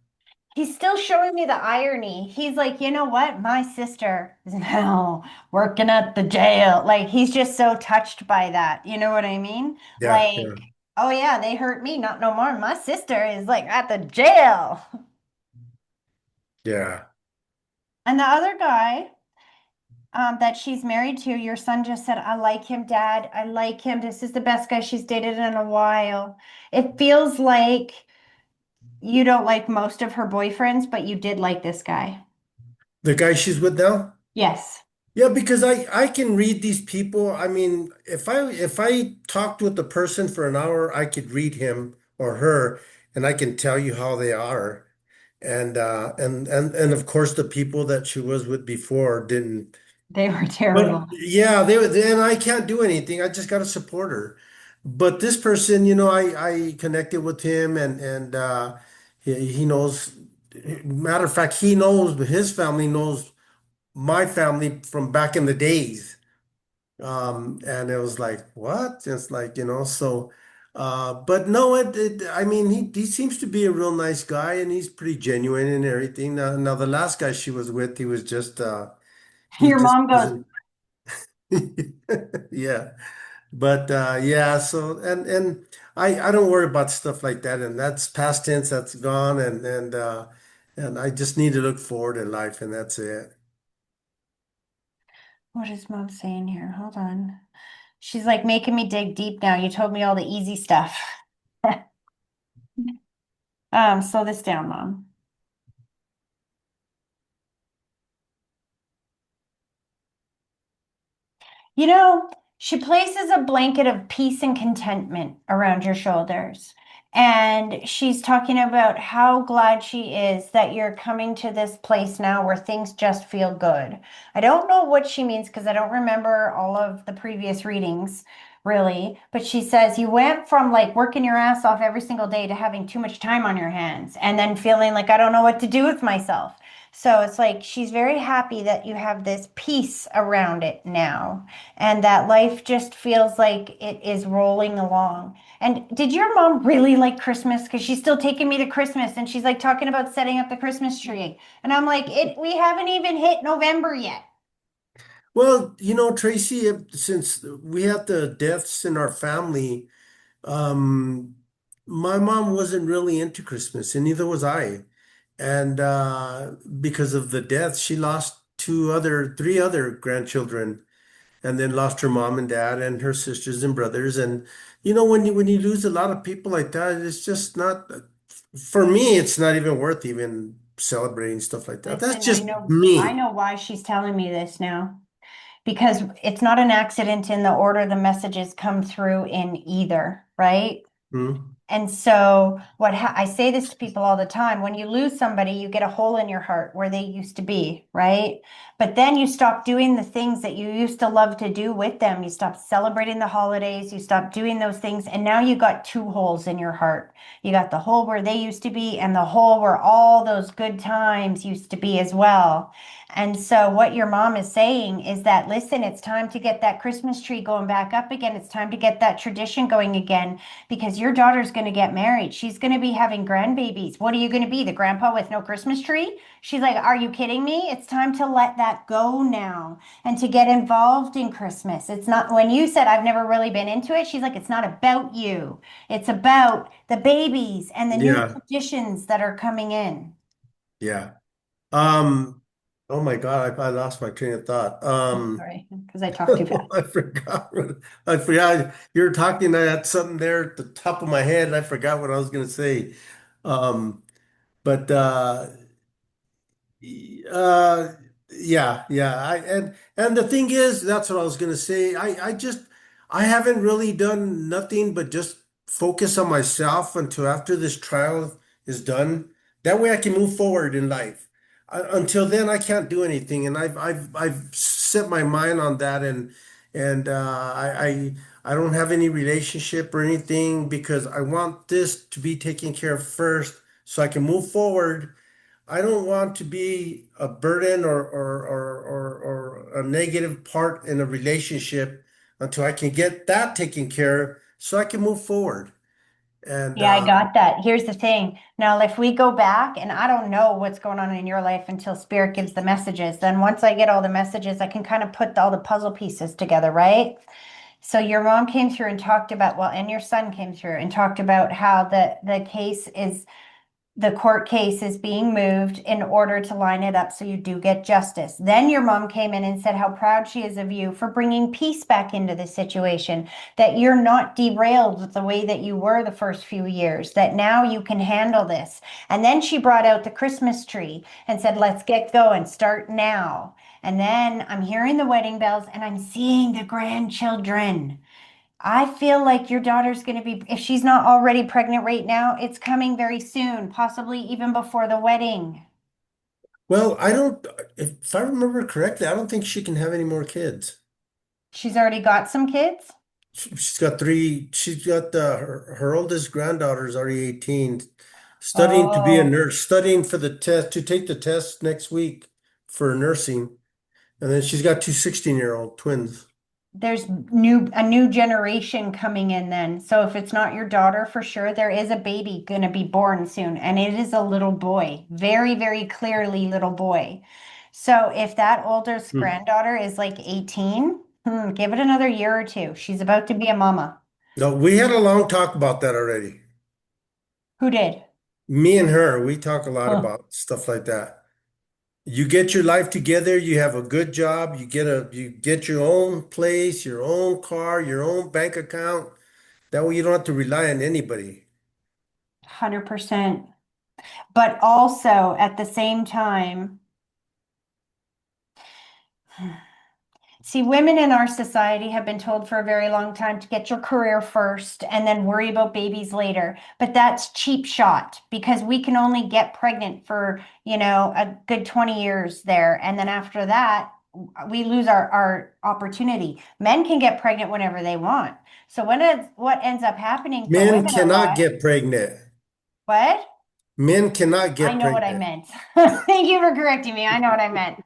He's still showing me the irony. He's like, you know what? My sister is now working at the jail. Like, he's just so touched by that. You know what I mean? Yeah, yeah, Like, oh yeah, they hurt me, not no more. My sister is like at the jail. yeah. And the other guy, that she's married to, your son just said, I like him, Dad. I like him. This is the best guy she's dated in a while. It feels like you don't like most of her boyfriends, but you did like this guy. The guy she's with now? Yes. Yeah, because I can read these people. I mean, if I talked with the person for an hour, I could read him or her, and I can tell you how they are. And of course the people that she was with before didn't. They were But terrible. yeah, and I can't do anything. I just got to support her. But this person, I connected with him and he knows. Matter of fact, he knows, but his family knows my family from back in the days. And it was like, what? It's like, so, but no, I mean, he seems to be a real nice guy and he's pretty genuine and everything. Now the last guy she was with, he Your just mom goes, wasn't, yeah. But yeah, so and I don't worry about stuff like that, and that's past tense, that's gone, and I just need to look forward in life, and that's it. what is mom saying here? Hold on. She's like making me dig deep now. You told me all the easy stuff. Slow this down, mom. You know, she places a blanket of peace and contentment around your shoulders. And she's talking about how glad she is that you're coming to this place now where things just feel good. I don't know what she means because I don't remember all of the previous readings really, but she says you went from like working your ass off every single day to having too much time on your hands and then feeling like I don't know what to do with myself. So it's like she's very happy that you have this peace around it now and that life just feels like it is rolling along. And did your mom really like Christmas? Because she's still taking me to Christmas and she's like talking about setting up the Christmas tree. And I'm like, we haven't even hit November yet. Well, Tracy, since we had the deaths in our family, um, my mom wasn't really into Christmas, and neither was I. And because of the death, she lost three other grandchildren, and then lost her mom and dad and her sisters and brothers. And when you lose a lot of people like that, it's just not for me. It's not even worth even celebrating stuff like that. That's Listen, I just know, I me. know why she's telling me this now. Because it's not an accident in the order the messages come through in either, right? Hmm? And so, I say this to people all the time, when you lose somebody, you get a hole in your heart where they used to be, right? But then you stop doing the things that you used to love to do with them. You stop celebrating the holidays, you stop doing those things, and now you got two holes in your heart. You got the hole where they used to be, and the hole where all those good times used to be as well. And so, what your mom is saying is that, listen, it's time to get that Christmas tree going back up again. It's time to get that tradition going again because your daughter's going to get married. She's going to be having grandbabies. What are you going to be, the grandpa with no Christmas tree? She's like, Are you kidding me? It's time to let that go now and to get involved in Christmas. It's not, when you said, I've never really been into it, she's like, It's not about you. It's about the babies and the new Yeah, traditions that are coming in. yeah. Um, oh my God, I lost my train of thought. Sorry, because I talked too fast. I forgot. I forgot you were talking. I had something there at the top of my head, and I forgot what I was going to say. Um, but Uh, yeah. And the thing is, that's what I was gonna say. I haven't really done nothing but just focus on myself until after this trial is done. That way I can move forward in life. Until then, I can't do anything, and I've set my mind on that, and I don't have any relationship or anything because I want this to be taken care of first, so I can move forward. I don't want to be a burden or a negative part in a relationship until I can get that taken care of so I can move forward. And Yeah, I got that. Here's the thing. Now, if we go back, and I don't know what's going on in your life until Spirit gives the messages, then once I get all the messages, I can kind of put all the puzzle pieces together, right? So your mom came through and talked about, well, and your son came through and talked about how the court case is being moved in order to line it up so you do get justice. Then your mom came in and said how proud she is of you for bringing peace back into the situation, that you're not derailed the way that you were the first few years, that now you can handle this. And then she brought out the Christmas tree and said, let's get going, start now. And then I'm hearing the wedding bells and I'm seeing the grandchildren. I feel like your daughter's going to be, if she's not already pregnant right now, it's coming very soon, possibly even before the wedding. well, I don't, if I remember correctly, I don't think she can have any more kids. She's already got some kids. She's got three. She's got her oldest granddaughter is already 18, studying to be a Oh, nurse, studying for the test to take the test next week for nursing. And then she's got two 16-year-old twins. there's a new generation coming in then. So if it's not your daughter for sure, there is a baby going to be born soon, and it is a little boy, very, very clearly little boy. So if that oldest Hmm. granddaughter is like 18, give it another year or two. She's about to be a mama. No, we had a long talk about that already. Who did? Me and her, we talk a lot Huh. about stuff like that. You get your life together, you have a good job, you get your own place, your own car, your own bank account. That way you don't have to rely on anybody. 100%. But also at the same time, see, women in our society have been told for a very long time to get your career first and then worry about babies later. But that's cheap shot because we can only get pregnant for, a good 20 years there. And then after that, we lose our opportunity. Men can get pregnant whenever they want. So what ends up happening for Men women a cannot lot, get pregnant. what? Men cannot I get know what I pregnant. meant. Thank you for correcting me. I know what I meant.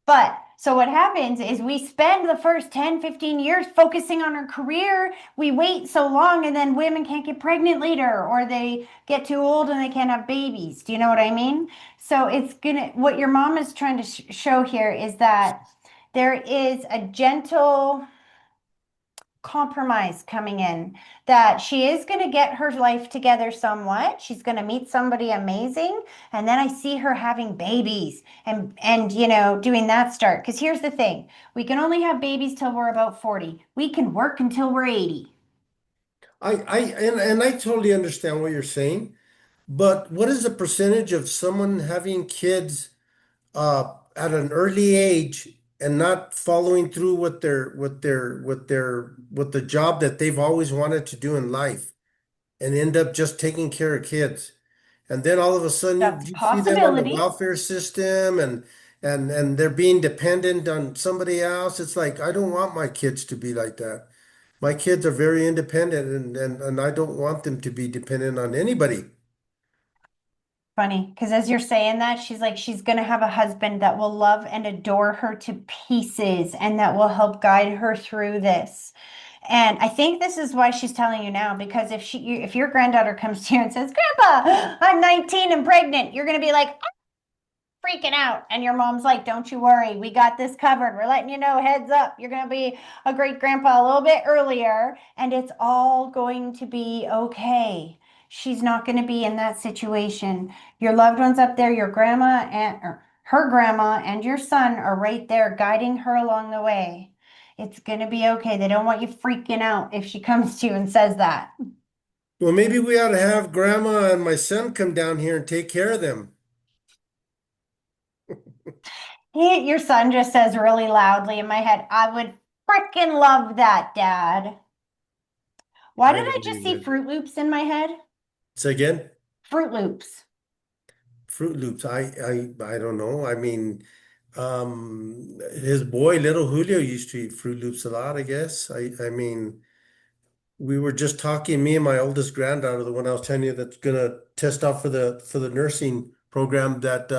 But so what happens is we spend the first 10, 15 years focusing on our career. We wait so long and then women can't get pregnant later or they get too old and they can't have babies. Do you know what I mean? So what your mom is trying to show here is that there is a gentle compromise coming in, that she is going to get her life together somewhat. She's going to meet somebody amazing, and then I see her having babies and doing that start, because here's the thing, we can only have babies till we're about 40. We can work until we're 80. And I totally understand what you're saying, but what is the percentage of someone having kids at an early age and not following through with the job that they've always wanted to do in life and end up just taking care of kids? And then all of a sudden That's a you see them on the possibility. welfare system and they're being dependent on somebody else. It's like I don't want my kids to be like that. My kids are very independent and I don't want them to be dependent on anybody. Funny, because as you're saying that, she's like, she's going to have a husband that will love and adore her to pieces and that will help guide her through this. And I think this is why she's telling you now, because if your granddaughter comes to you and says, Grandpa, I'm 19 and pregnant, you're going to be like, freaking out. And your mom's like, don't you worry, we got this covered. We're letting you know, heads up, you're going to be a great grandpa a little bit earlier, and it's all going to be okay. She's not going to be in that situation. Your loved ones up there, your grandma and or her grandma and your son are right there guiding her along the way. It's going to be okay. They don't want you freaking out if she comes to you and says that. Well, maybe we ought to have grandma and my son come down here and take care of them. Your son just says really loudly in my head, I would freaking love that, Dad. Why I did know I just you see would. Fruit Loops in my head? Say again? Fruit Loops. Fruit Loops. I don't know. I mean, his boy, little Julio, used to eat Fruit Loops a lot, I guess. I mean, we were just talking, me and my oldest granddaughter, the one I was telling you that's gonna test out for the nursing program that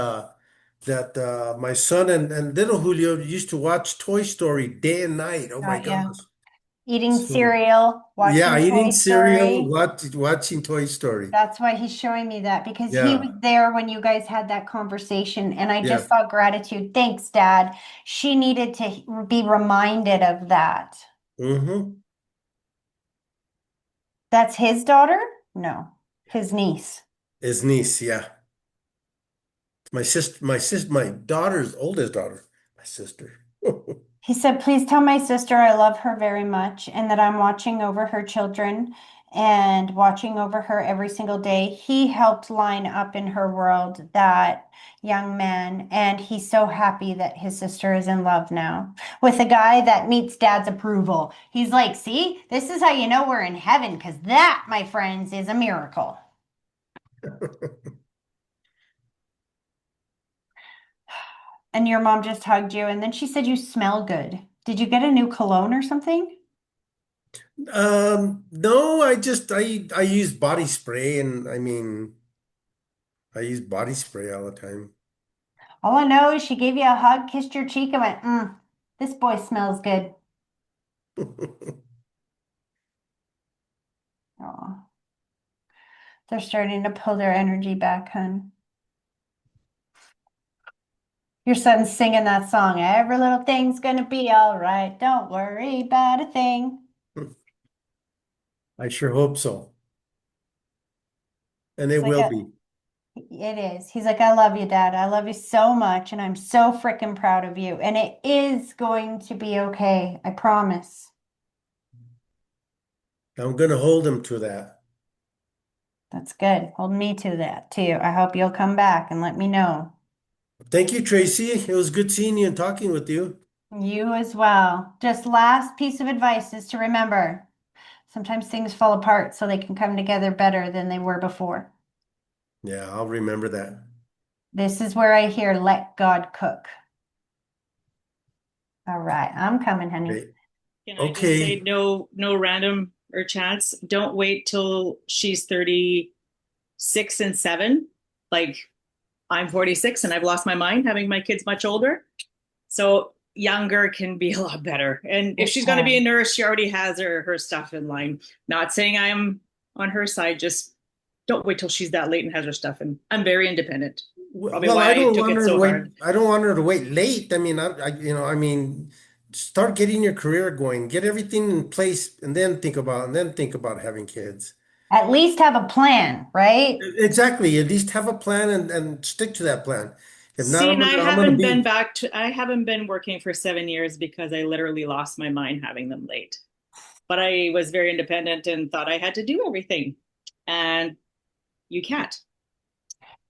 my son and little Julio used to watch Toy Story day and night. Oh my Got ya. gosh. Eating So cereal, yeah, watching eating Toy cereal, Story. watching Toy Story. That's why he's showing me that because he was Yeah, there when you guys had that conversation. And I yeah. just saw gratitude. Thanks, Dad. She needed to be reminded of that. Mm-hmm. That's his daughter? No, his niece. His niece, yeah. My daughter's oldest daughter, my sister. He said, please tell my sister I love her very much and that I'm watching over her children and watching over her every single day. He helped line up in her world that young man, and he's so happy that his sister is in love now with a guy that meets dad's approval. He's like, see, this is how you know we're in heaven, because that, my friends, is a miracle. And your mom just hugged you, and then she said you smell good. Did you get a new cologne or something? No, I use body spray and I mean I use body spray all the time. All I know is she gave you a hug, kissed your cheek, and went, this boy smells good. Oh, they're starting to pull their energy back, hun. Your son's singing that song. Every little thing's gonna be all right. Don't worry about a thing. I sure hope so. And He's it like, will be. it is. He's like, I love you, Dad. I love you so much, and I'm so freaking proud of you. And it is going to be okay. I promise. I'm gonna hold him to that. That's good. Hold me to that too. I hope you'll come back and let me know. Thank you, Tracy. It was good seeing you and talking with you. You as well. Just last piece of advice is to remember sometimes things fall apart so they can come together better than they were before. Yeah, I'll remember that. This is where I hear let God cook. All right, I'm coming, honey. Okay. Can I just say Okay. no random or chance? Don't wait till she's 36 and 7. Like I'm 46 and I've lost my mind having my kids much older. So younger can be a lot better. And if It she's going to be a can. nurse, she already has her stuff in line. Not saying I'm on her side, just don't wait till she's that late and has her stuff. And I'm very independent. Probably Well, why I I don't took want it her to so wait. hard. I don't want her to wait late. I mean, I mean, start getting your career going, get everything in place, and then think about having kids. At least have a plan, right? Exactly. At least have a plan and stick to that plan. If not, See, and I'm gonna be. I haven't been working for 7 years because I literally lost my mind having them late. But I was very independent and thought I had to do everything. And you can't.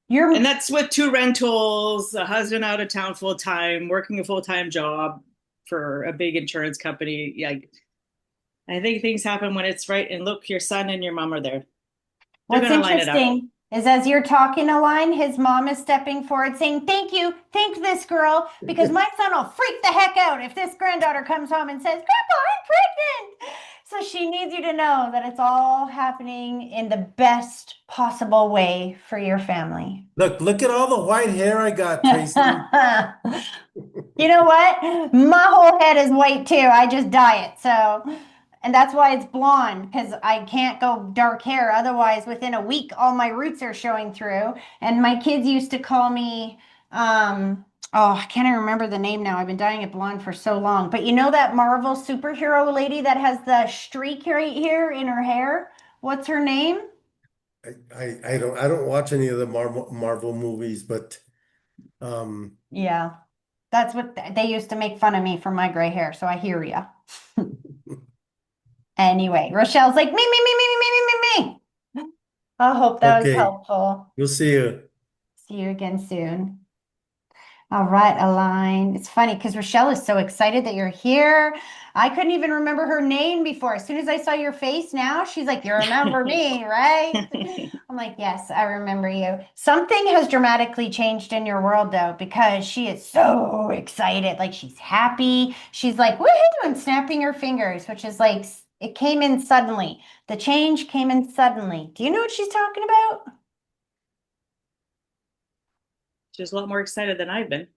You're And that's with two rentals, a husband out of town full time, working a full time job for a big insurance company. Yeah, I think things happen when it's right. And look, your son and your mom are there. They're What's going to line it up. interesting is as you're talking a line, his mom is stepping forward saying, thank you, thank this girl, because my son will freak the heck out if this granddaughter comes home and says, Grandpa, I'm pregnant. So she needs you to know that it's all happening in the best possible way for your family. Look at all the white hair I got, Tracy. You know what? My whole head is white too. I just dye it. So, and that's why it's blonde because I can't go dark hair. Otherwise, within a week, all my roots are showing through. And my kids used to call me, oh, I can't even remember the name now. I've been dyeing it blonde for so long. But you know that Marvel superhero lady that has the streak right here in her hair? What's her name? I don't watch any of the Marvel movies, but um Yeah, that's what they used to make fun of me for my gray hair. So I hear ya. Anyway, Rochelle's like, me. I hope that was okay. helpful. We'll see you. See you again soon. All right, Aline. It's funny because Rochelle is so excited that you're here. I couldn't even remember her name before. As soon as I saw your face now, she's like, "You remember me, right?" I'm like, "Yes, I remember you." Something has dramatically changed in your world though, because she is so excited. Like she's happy. She's like, "Woohoo!" and snapping her fingers, which is like it came in suddenly. The change came in suddenly. Do you know what she's talking about? She's a lot more excited than I've been.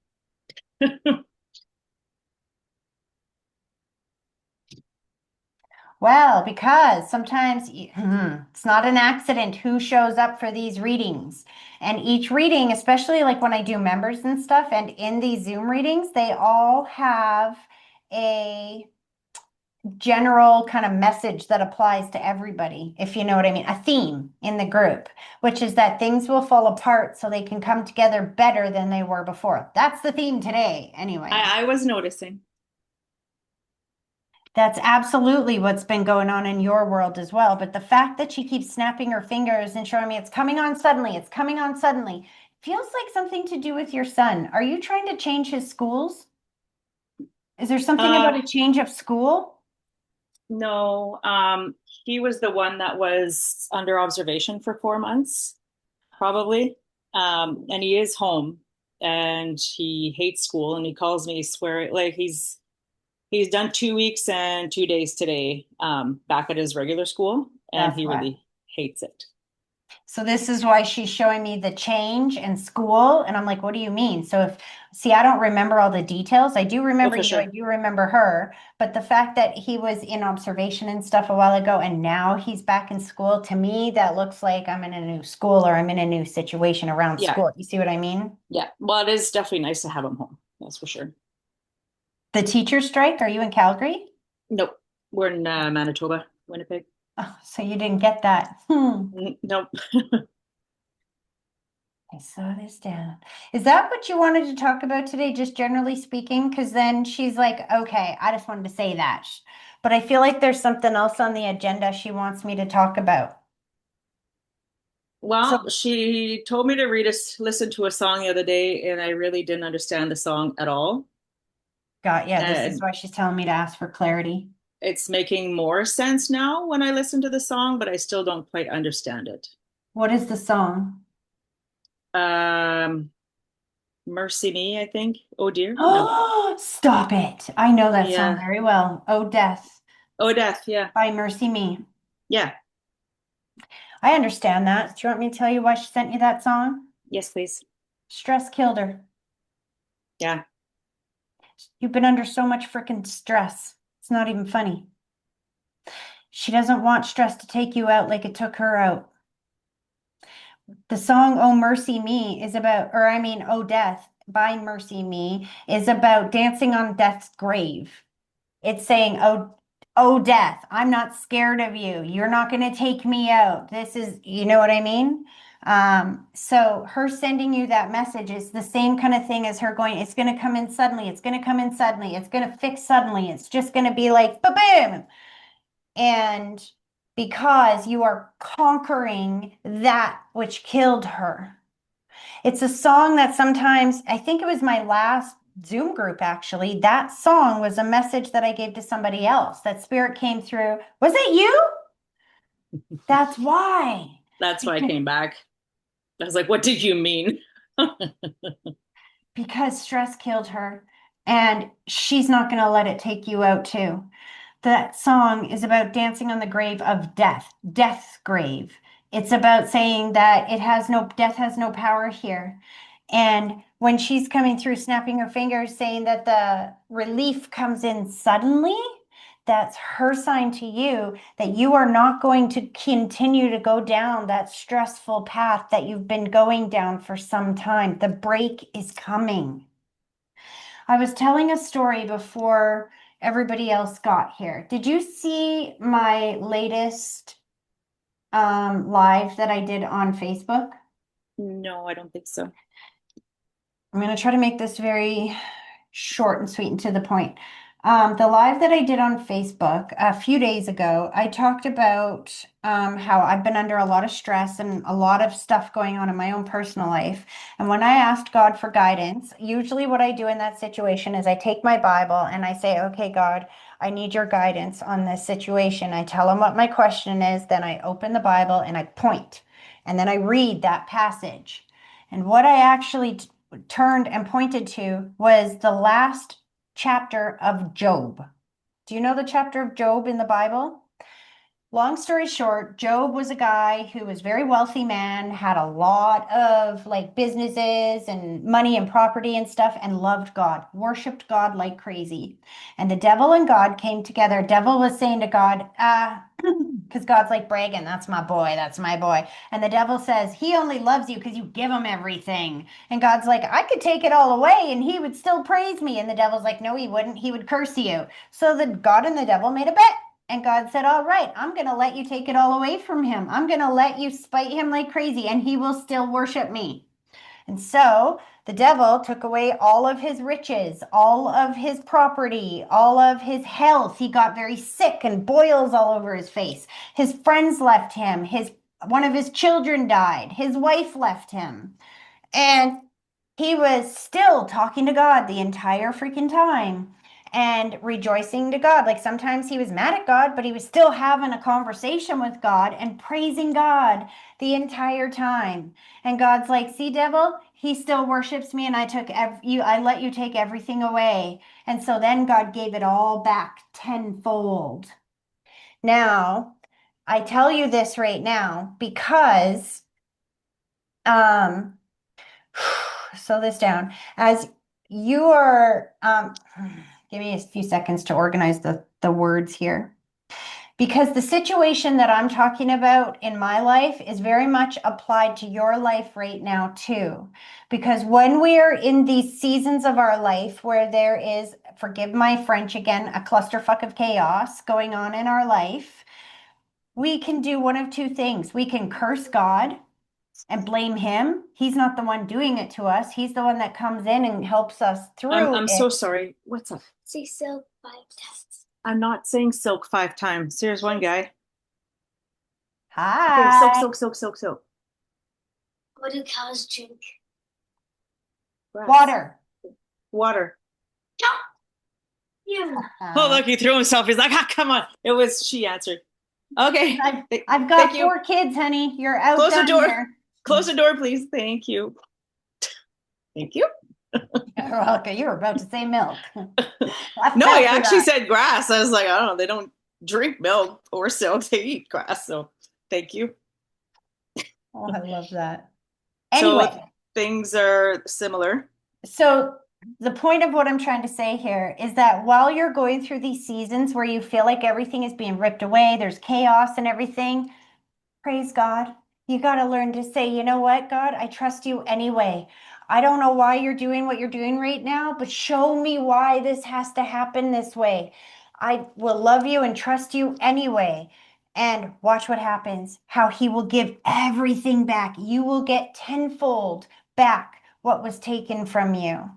Well, because sometimes it's not an accident who shows up for these readings. And each reading, especially like when I do members and stuff, and in these Zoom readings, they all have a general kind of message that applies to everybody, if you know what I mean, a theme in the group, which is that things will fall apart so they can come together better than they were before. That's the theme today, anyway. I was noticing. That's absolutely what's been going on in your world as well. But the fact that she keeps snapping her fingers and showing me it's coming on suddenly, it's coming on suddenly, feels like something to do with your son. Are you trying to change his schools? Is there something Uh, about a change of school? no, he was the one that was under observation for 4 months, probably. And he is home and he hates school and he calls me swear like he's done 2 weeks and 2 days today, back at his regular school, and That's he why. really hates it. So this is why she's showing me the change in school. And I'm like, what do you mean? So if, see, I don't remember all the details. I do Oh, remember for you, I sure. do remember her, but the fact that he was in observation and stuff a while ago and now he's back in school, to me, that looks like I'm in a new school or I'm in a new situation around Yeah, school. You see what I mean? yeah. Well, it is definitely nice to have him home. That's for sure. The teacher strike, are you in Calgary? Nope. We're in Manitoba, Winnipeg. Oh, so you didn't get that. Nope. I saw this down. Is that what you wanted to talk about today, just generally speaking? Because then she's like, okay, I just wanted to say that. But I feel like there's something else on the agenda she wants me to talk about. So, Well, she told me to listen to a song the other day, and I really didn't understand the song at all. got yeah, this is And why she's telling me to ask for clarity. it's making more sense now when I listen to the song, but I still don't quite understand it. What is the song? Um, Mercy Me, I think. Oh dear. No. Oh, stop it. I know that song Yeah. very well. Oh, Death Oh, Death. Yeah. by Mercy Me. Yeah. I understand that. Do you want me to tell you why she sent you that song? Yes, please. Stress killed her. Yeah. You've been under so much freaking stress. It's not even funny. She doesn't want stress to take you out like it took her out. The song Oh Mercy Me is about, or I mean, Oh Death by Mercy Me is about dancing on death's grave. It's saying, oh death, I'm not scared of you. You're not going to take me out. This is, you know what I mean? So her sending you that message is the same kind of thing as her going, it's going to come in suddenly. It's going to come in suddenly. It's going to fix suddenly. It's just going to be like, boom. And because you are conquering that which killed her. It's a song that sometimes, I think it was my last Zoom group actually. That song was a message that I gave to somebody else. That spirit came through. Was it you? That's why. That's why I Because, came back. I was like, what did you mean? because stress killed her and she's not going to let it take you out too. That song is about dancing on the grave of death, death's grave. It's about saying that death has no power here. And when she's coming through, snapping her fingers, saying that the relief comes in suddenly, that's her sign to you that you are not going to continue to go down that stressful path that you've been going down for some time. The break is coming. I was telling a story before everybody else got here. Did you see my latest live that I did on Facebook? No, I don't think so. I'm going to try to make this very short and sweet and to the point. The live that I did on Facebook a few days ago, I talked about how I've been under a lot of stress and a lot of stuff going on in my own personal life. And when I asked God for guidance, usually what I do in that situation is I take my Bible and I say, okay, God, I need your guidance on this situation. I tell him what my question is, then I open the Bible and I point, and then I read that passage. And what I actually turned and pointed to was the last chapter of Job. Do you know the chapter of Job in the Bible? Long story short, Job was a guy who was a very wealthy man, had a lot of like businesses and money and property and stuff, and loved God, worshiped God like crazy. And the devil and God came together. Devil was saying to God, because God's like bragging, that's my boy, that's my boy. And the devil says, he only loves you because you give him everything. And God's like, I could take it all away and he would still praise me. And the devil's like, no, he wouldn't. He would curse you. So the God and the devil made a bet. And God said, all right, I'm going to let you take it all away from him. I'm going to let you spite him like crazy, and he will still worship me. And so the devil took away all of his riches, all of his property, all of his health. He got very sick and boils all over his face. His friends left him. One of his children died. His wife left him. And he was still talking to God the entire freaking time and rejoicing to God. Like sometimes he was mad at God, but he was still having a conversation with God and praising God the entire time. And God's like, see, devil, he still worships me, and I let you take everything away. And so then God gave it all back tenfold. Now, I tell you this right now because slow this down. As you are, give me a few seconds to organize the words here. Because the situation that I'm talking about in my life is very much applied to your life right now, too. Because when we are in these seasons of our life where there is, forgive my French again, a clusterfuck of chaos going on in our life, we can do one of two things. We can curse God and blame him. He's not the one doing it to us. He's the one that comes in and helps us through I'm it. so sorry. What's up? Say silk 5 times. I'm not saying silk 5 times. Here's one guy. Okay, Hi. silk, silk, silk, silk, silk. What do cows drink? Grass. Water. Water. Yeah. Oh, look, he threw himself. He's like, come on. She answered. Okay. I've got Thank you. 4 kids, honey. You're Close the outdone door. here. Close the door, please. Thank you. Thank you. Okay, you were about to say milk. No, I actually said grass. I was like, I don't know. They don't drink milk or silk. They eat grass. So thank you. Oh, I love that. So Anyway, things are similar. so the point of what I'm trying to say here is that while you're going through these seasons where you feel like everything is being ripped away, there's chaos and everything, praise God. You got to learn to say, you know what, God, I trust you anyway. I don't know why you're doing what you're doing right now, but show me why this has to happen this way. I will love you and trust you anyway. And watch what happens, how he will give everything back. You will get tenfold back what was taken from you.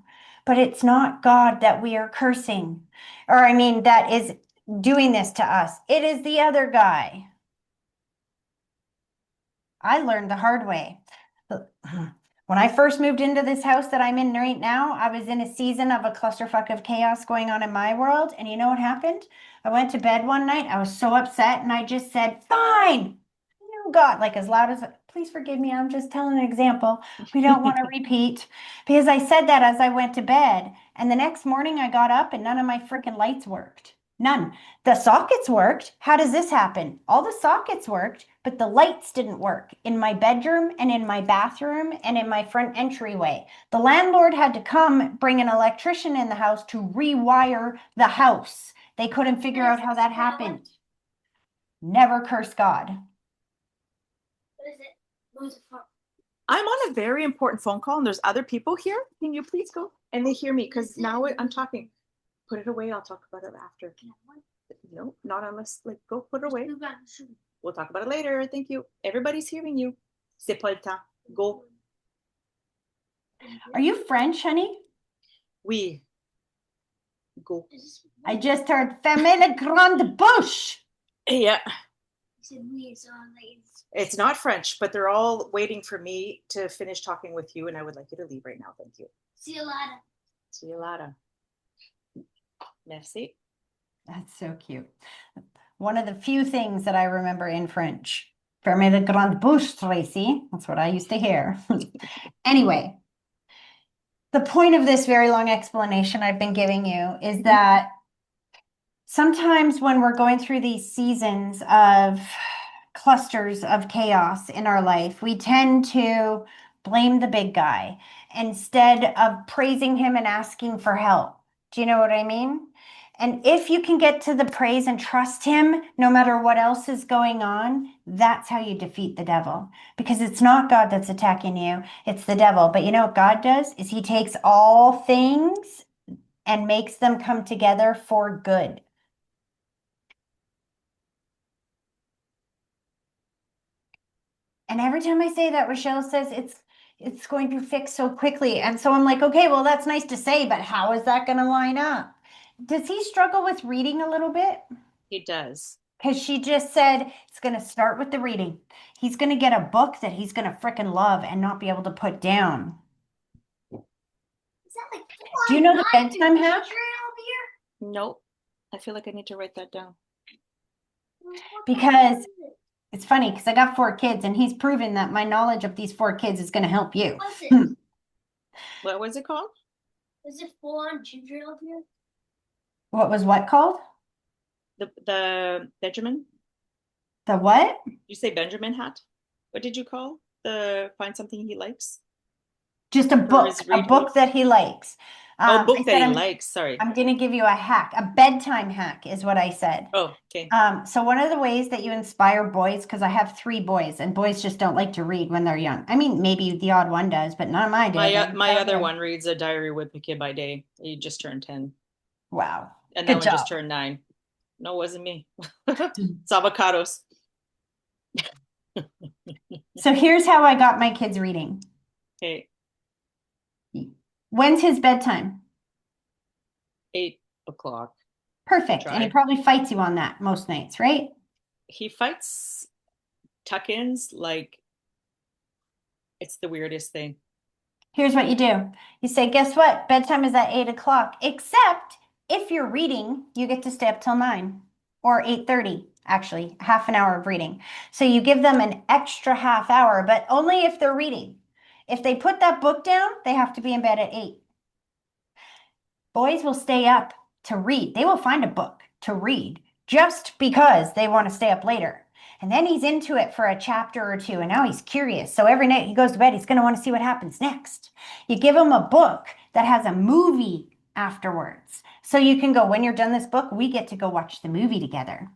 But it's not God that we are cursing, or I mean, that is doing this to us. It is the other guy. I learned the hard way. When I first moved into this house that I'm in right now, I was in a season of a clusterfuck of chaos going on in my world. And you know what happened? I went to bed one night. I was so upset and I just said, fine. You God, like as loud as, please forgive me. I'm just telling an example. We don't want to repeat because I said that as I went to bed. And the next morning I got up and none of my freaking lights worked. None. The sockets worked. How does this happen? All the sockets worked, but the lights didn't work in my bedroom and in my bathroom and in my front entryway. The landlord had to come bring an electrician in the house to rewire the house. They couldn't figure out how that happened. Never curse God. What is it? Who's it for? I'm on a very important phone call and there's other people here. Can you please go? And they hear me because now I'm talking. Put it away. I'll talk about it after. No, not unless, like, go put it away. We'll talk about it later. Thank you. Everybody's hearing you. C'est pas le temps. Go. Are you French, honey? Oui. Go. Is this I just heard Fermez le Grande Bouche. Yeah. You said we, so I'm like, It's not French, but they're all waiting for me to finish talking with you, and I would like you to leave right now. Thank you. see you later. See you later. Merci. That's so cute. One of the few things that I remember in French. Fermez le Grande Bouche, Tracy. That's what I used to hear. Anyway, the point of this very long explanation I've been giving you is that sometimes when we're going through these seasons of clusters of chaos in our life, we tend to blame the big guy instead of praising him and asking for help. Do you know what I mean? And if you can get to the praise and trust him, no matter what else is going on, that's how you defeat the devil. Because it's not God that's attacking you, it's the devil. But you know what God does? Is he takes all things and makes them come together for good. And every time I say that, Rochelle says it's going to fix so quickly. And so I'm like, okay, well, that's nice to say, but how is that going to line up? Does he struggle with reading a little bit? He does. Because she just said it's going to start with the reading. He's going to get a book that he's going to frickin' love and not be able to put down. Is that like Do you know the 4 bedtime hack? over here? Nope. I feel like I need to write that down. What the Because hell is it? it's funny because I got 4 kids and he's proven that my knowledge of these 4 kids is going to help you. What's it? What was it called? Is it full on ginger over here? What was what called? The Benjamin? The what? Did you say Benjamin hat? What did you call the find something he likes? Just a book, his a read book that he likes. Oh, I book said that he I'm likes. Sorry. going to give you a hack, a bedtime hack is what I said. Oh, okay. So one of the ways that you inspire boys, because I have 3 boys and boys just don't like to read when they're young. I mean, maybe the odd one does, but none of mine did. My other one reads a diary with a kid by day. He just turned 10. Wow. And Good that one job. just turned 9. No, it wasn't me. It's avocados. So here's how I got my kids reading. Okay. When's his bedtime? 8 o'clock. Perfect. And he Try. probably fights you on that most nights, right? He fights tuck-ins like it's the weirdest thing. Here's what you do. You say, guess what? Bedtime is at 8 o'clock, except if you're reading, you get to stay up till 9 or 8:30, actually, half an hour of reading. So you give them an extra half hour, but only if they're reading. If they put that book down, they have to be in bed at 8. Boys will stay up to read. They will find a book to read just because they want to stay up later. And then he's into it for a chapter or 2, and now he's curious. So every night he goes to bed, he's going to want to see what happens next. You give him a book that has a movie afterwards. So you can go, when you're done this book, we get to go watch the movie together.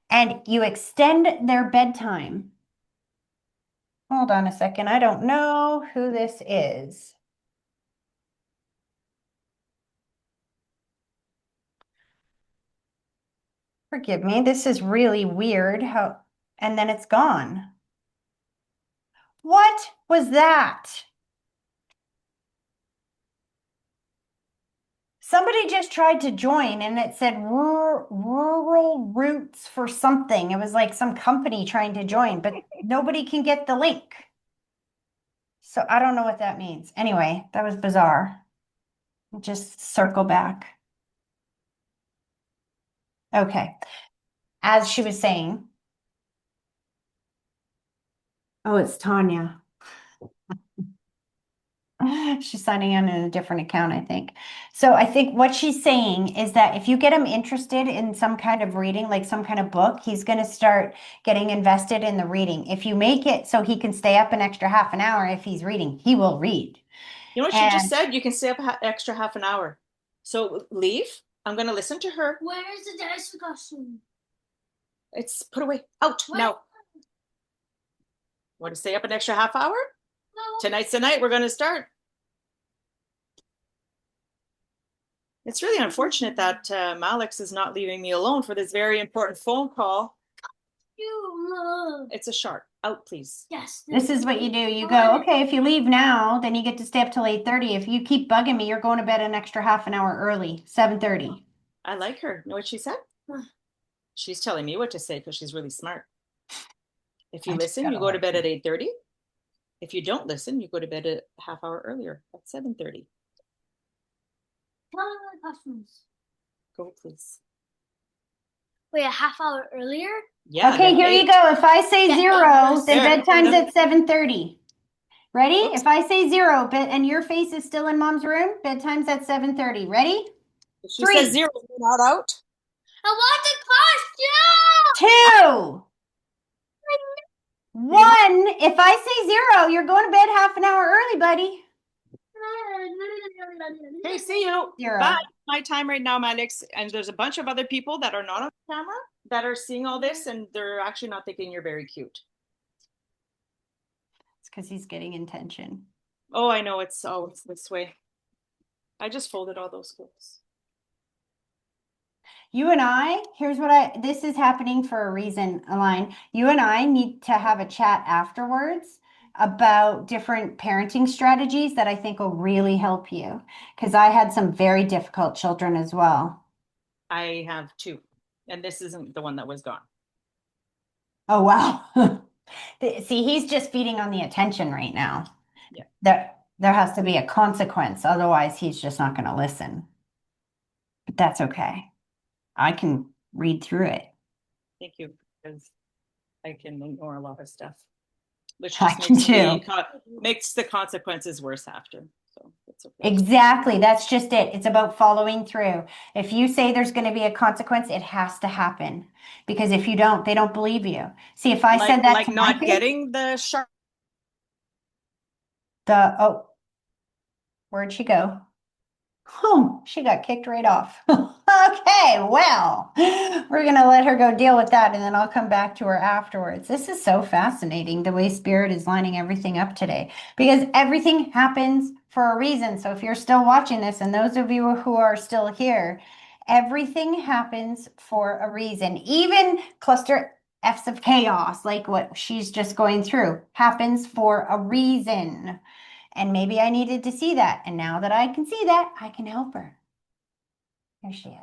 And you extend their bedtime. Hold on a second. I don't know who this is. Forgive me, this is really weird how, and then it's gone. What was that? Somebody just tried to join and it said rural roots for something. It was like some company trying to join, but nobody can get the link. So I don't know what that means. Anyway, that was bizarre. Just circle back. Okay. As she was saying, oh, it's Tanya. She's signing in a different account, I think. So I think what she's saying is that if you get him interested in some kind of reading, like some kind of book, he's going to start getting invested in the reading. If you make it so he can stay up an extra half an hour if he's reading, he will read. You know what she just said? You can stay up extra half an hour. So leave. I'm going to listen to her. Where's the dice costume? It's put away. Out What? now. Want to stay up an extra half hour? No. Tonight's the night we're going to start. It's really unfortunate that Malix is not leaving me alone for this very important phone call. You. It's a shark. Out, please. Yes. This is what you do. You go, okay, if you leave now, then you get to stay up till 8:30. If you keep bugging me, you're going to bed an extra half an hour early, 7:30. I like her. Know what she said? She's telling me what to say because she's really smart. If you I just listen, you gotta go to watch bed it. at 8:30. If you don't listen, you go to bed a half hour earlier at 7:30. Tell me the questions. Go, please. Wait, a half hour earlier? Yeah, Okay, then here you 8. go. If I say Yeah, 0, then There. bedtime's at 7:30. Ready? Oops. If I say 0, and your face is still in mom's room, bedtime's at 7:30. Ready? If she 3, says 0, you're not out. I want the costume! 2, 1. If I say 0, you're going to bed half an hour early, buddy. Okay, see you. 0. Bye. My time right now, Alex. And there's a bunch of other people that are not on camera that are seeing all this, and they're actually not thinking you're very cute. It's because he's getting intention. Oh, I know. It's this way. I just folded all those clothes. You and I, this is happening for a reason, Aline. You and I need to have a chat afterwards about different parenting strategies that I think will really help you. Because I had some very difficult children as well. I have 2, and this isn't the one that was gone. Oh, wow. See, he's just feeding on the attention right now. Yeah. There has to be a consequence. Otherwise, he's just not going to listen. But that's okay. I can read through it. Thank you, because I can ignore a lot of stuff, which I just can makes the consequences worse after. So it's okay. Exactly. That's just it. It's about following through. If you say there's going to be a consequence, it has to happen. Because if you don't, they don't believe you. See, if I said that Like to my not kids, getting the shark. where'd she go? Oh, she got kicked right off. Okay, well, we're going to let her go deal with that and then I'll come back to her afterwards. This is so fascinating the way Spirit is lining everything up today because everything happens for a reason. So if you're still watching this and those of you who are still here, everything happens for a reason. Even cluster F's of chaos, like what she's just going through, happens for a reason. And maybe I needed to see that. And now that I can see that, I can help her. Here she is.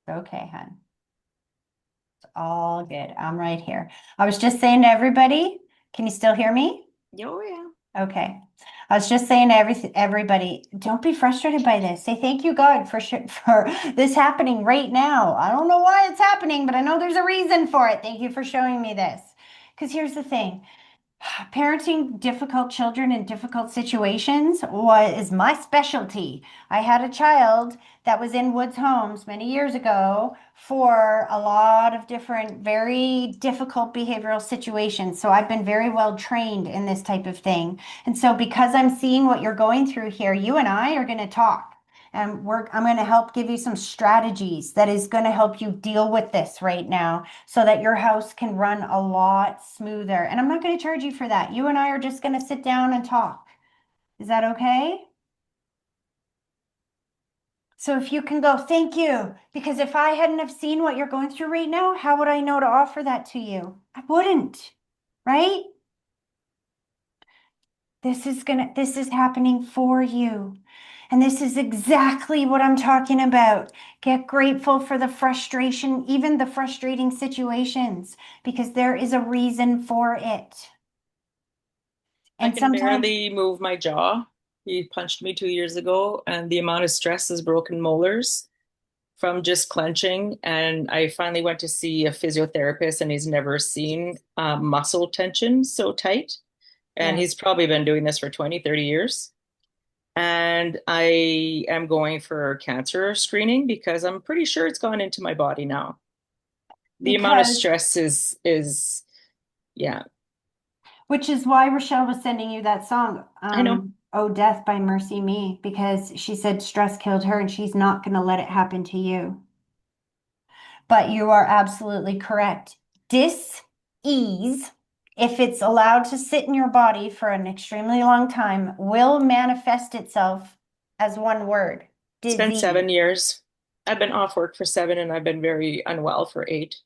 Okay, hon. It's all good. I'm right here. I was just saying to everybody, can you still hear me? Oh, yeah. Okay. I was just saying to everybody, don't be frustrated by this. Say thank you, God, for this happening right now. I don't know why it's happening, but I know there's a reason for it. Thank you for showing me this. Because here's the thing. Parenting difficult children in difficult situations is my specialty. I had a child that was in Woods Homes many years ago for a lot of different, very difficult behavioral situations. So I've been very well trained in this type of thing. And so because I'm seeing what you're going through here, you and I are going to talk. And I'm going to help give you some strategies that is going to help you deal with this right now so that your house can run a lot smoother. And I'm not going to charge you for that. You and I are just going to sit down and talk. Is that okay? So if you can go, thank you. Because if I hadn't have seen what you're going through right now, how would I know to offer that to you? I wouldn't, right? This is happening for you. And this is exactly what I'm talking about. Get grateful for the frustration, even the frustrating situations, because there is a reason for it. I And can sometimes, barely move my jaw. He punched me 2 years ago, and the amount of stress has broken molars from just clenching. And I finally went to see a physiotherapist, and he's never seen muscle tension so tight. And yeah, he's probably been doing this for 20, 30 years. And I am going for cancer screening because I'm pretty sure it's gone into my body now. The amount of because, stress is yeah, which is why Rochelle was sending you that song, I know. Oh Death by Mercy Me, because she said stress killed her and she's not going to let it happen to you. But you are absolutely correct. Dis-ease if it's allowed to sit in your body for an extremely long time, will manifest itself as one word, It's been 7 disease. years. I've been off work for 7 and I've been very unwell for 8.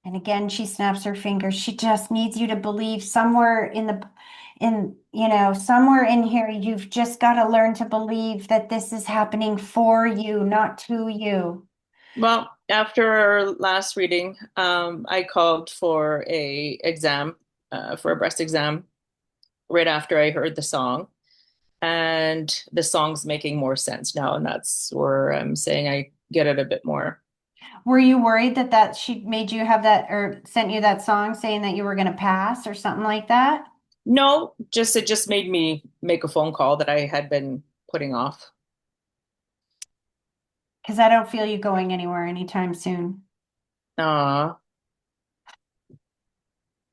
And again, she snaps her fingers. She just needs you to believe somewhere somewhere in here, you've just got to learn to believe that this is happening for you, not to you. Well, after our last reading, I called for for a breast exam right after I heard the song. And the song's making more sense now, and that's where I'm saying I get it a bit more. Were you worried that she made you have that or sent you that song saying that you were going to pass or something like that? No, just it just made me make a phone call that I had been putting off. Because I don't feel you going anywhere anytime soon. Aw.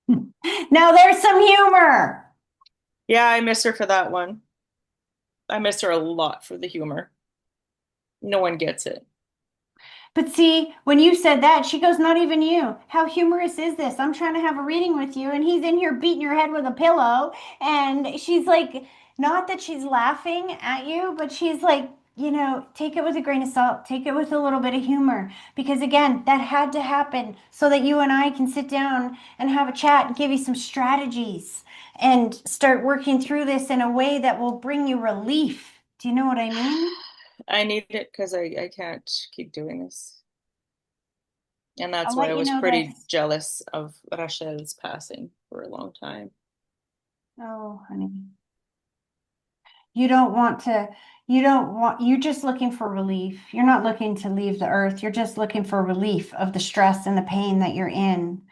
Now there's some humor. Yeah, I miss her for that one. I miss her a lot for the humor. No one gets it. But see, when you said that, she goes, not even you. How humorous is this? I'm trying to have a reading with you, and he's in here beating your head with a pillow. And she's like, not that she's laughing at you, but she's like, take it with a grain of salt, take it with a little bit of humor. Because again, that had to happen so that you and I can sit down and have a chat and give you some strategies and start working through this in a way that will bring you relief. Do you know what I mean? I need it because I can't keep doing this. And that's I'll why I let you was know pretty this. jealous of Rachel's passing for a long time. Oh, honey. You don't want to, you don't want, you're just looking for relief. You're not looking to leave the earth. You're just looking for relief of the stress and the pain that you're in.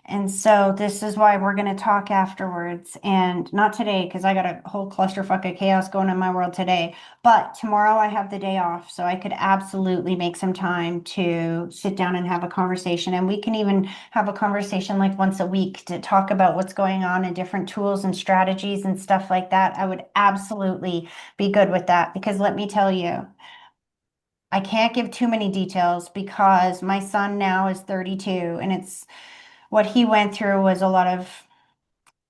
And so this is why we're going to talk afterwards and not today because I got a whole clusterfuck of chaos going on in my world today. But tomorrow I have the day off, so I could absolutely make some time to sit down and have a conversation. And we can even have a conversation like once a week to talk about what's going on and different tools and strategies and stuff like that. I would absolutely be good with that because let me tell you, I can't give too many details because my son now is 32 and it's what he went through was a lot of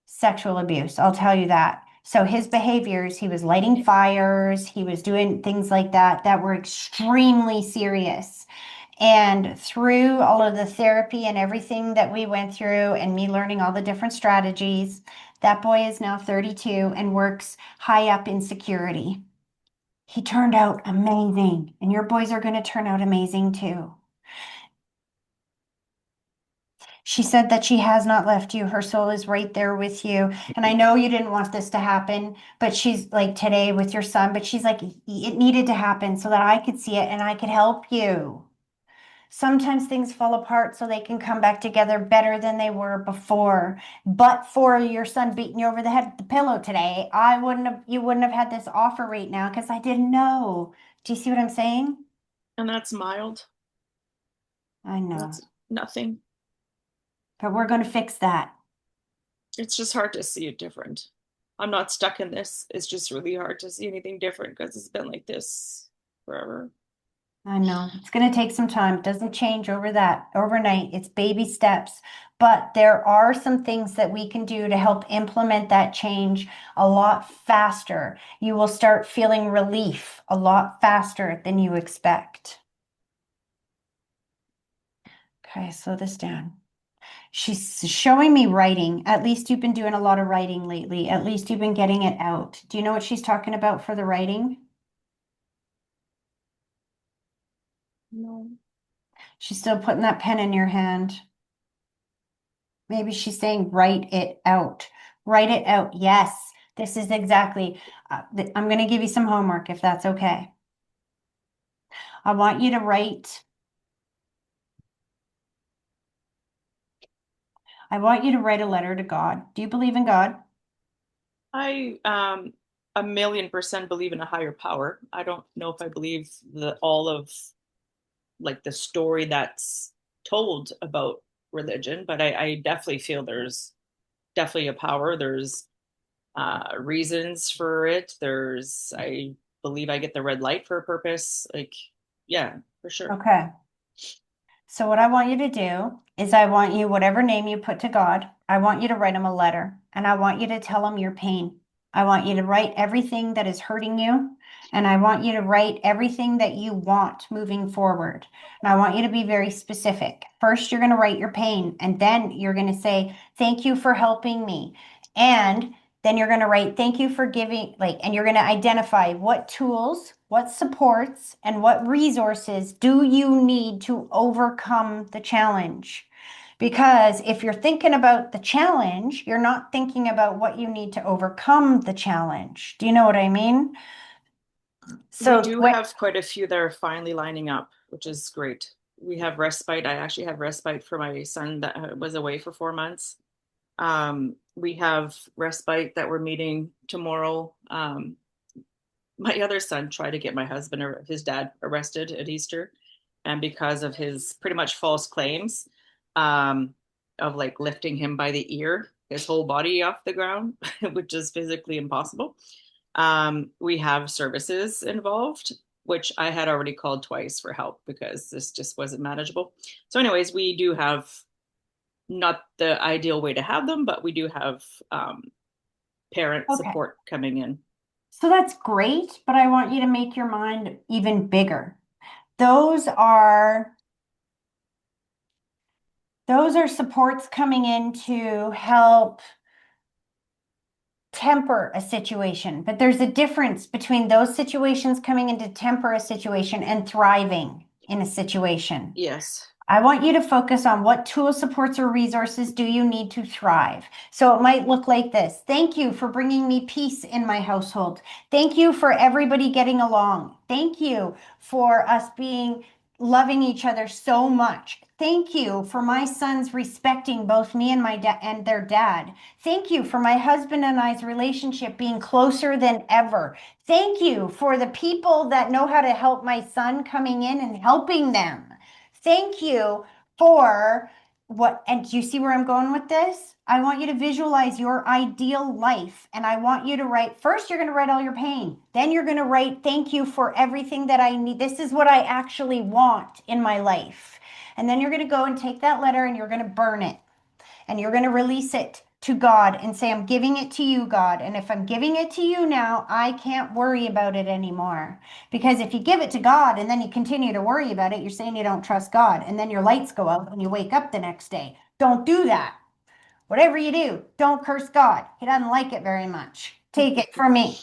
sexual abuse. I'll tell you that. So his behaviors, he was lighting fires, he was doing things like that were extremely serious. And through all of the therapy and everything that we went through and me learning all the different strategies, that boy is now 32 and works high up in security. He turned out amazing, and your boys are going to turn out amazing too. She said that she has not left you. Her soul is right there with you. And I know you didn't want this to happen, but she's like today with your son, but she's like, it needed to happen so that I could see it and I could help you. Sometimes things fall apart so they can come back together better than they were before. But for your son beating you over the head with the pillow today, you wouldn't have had this offer right now because I didn't know. Do you see what I'm saying? And that's mild. I know, That's nothing. but we're going to fix that. It's just hard to see it different. I'm not stuck in this. It's just really hard to see anything different because it's been like this forever. I know it's going to take some time. It doesn't change overnight. It's baby steps, but there are some things that we can do to help implement that change a lot faster. You will start feeling relief a lot faster than you expect. Okay, slow this down. She's showing me writing. At least you've been doing a lot of writing lately. At least you've been getting it out. Do you know what she's talking about for the writing? No. She's still putting that pen in your hand. Maybe she's saying, write it out. Write it out. Yes, this is exactly. I'm going to give you some homework if that's okay. I want you to write. I want you to write a letter to God. Do you believe in God? I 1,000,000% believe in a higher power. I don't know if I believe the all of like the story that's told about religion, but I definitely feel there's definitely a power. There's reasons for it. I believe I get the red light for a purpose. Like, yeah, for sure. Okay. So what I want you to do is I want you, whatever name you put to God, I want you to write him a letter and I want you to tell him your pain. I want you to write everything that is hurting you and I want you to write everything that you want moving forward. And I want you to be very specific. First, you're going to write your pain and then you're going to say, thank you for helping me. And then you're going to write, thank you for giving, like, and you're going to identify what tools, what supports, and what resources do you need to overcome the challenge. Because if you're thinking about the challenge, you're not thinking about what you need to overcome the challenge. Do you know what I mean? We do have quite a few that are finally lining up, which is great. We have respite. I actually have respite for my son that was away for 4 months. We have respite that we're meeting tomorrow. My other son tried to get my husband or his dad arrested at Easter. And because of his pretty much false claims of like lifting him by the ear, his whole body off the ground, which is physically impossible. We have services involved, which I had already called twice for help because this just wasn't manageable. So anyways, we do have not the ideal way to have them, but we do have parent support coming in. So that's great, but I want you to make your mind even bigger. Those are supports coming in to help temper a situation, but there's a difference between those situations coming in to temper a situation and thriving in a situation. Yes. I want you to focus on what tools, supports, or resources do you need to thrive. So it might look like this. Thank you for bringing me peace in my household. Thank you for everybody getting along. Thank you for us loving each other so much. Thank you for my sons respecting both me and my dad and their dad. Thank you for my husband and I's relationship being closer than ever. Thank you for the people that know how to help my son coming in and helping them. Thank you for what, and do you see where I'm going with this? I want you to visualize your ideal life. And I want you to write, first, you're going to write all your pain. Then you're going to write, thank you for everything that I need. This is what I actually want in my life. And then you're going to go and take that letter and you're going to burn it. And you're going to release it to God and say, I'm giving it to you, God. And if I'm giving it to you now, I can't worry about it anymore. Because if you give it to God and then you continue to worry about it, you're saying you don't trust God. And then your lights go out when you wake up the next day. Don't do that. Whatever you do, don't curse God. He doesn't like it very much. Take it from me.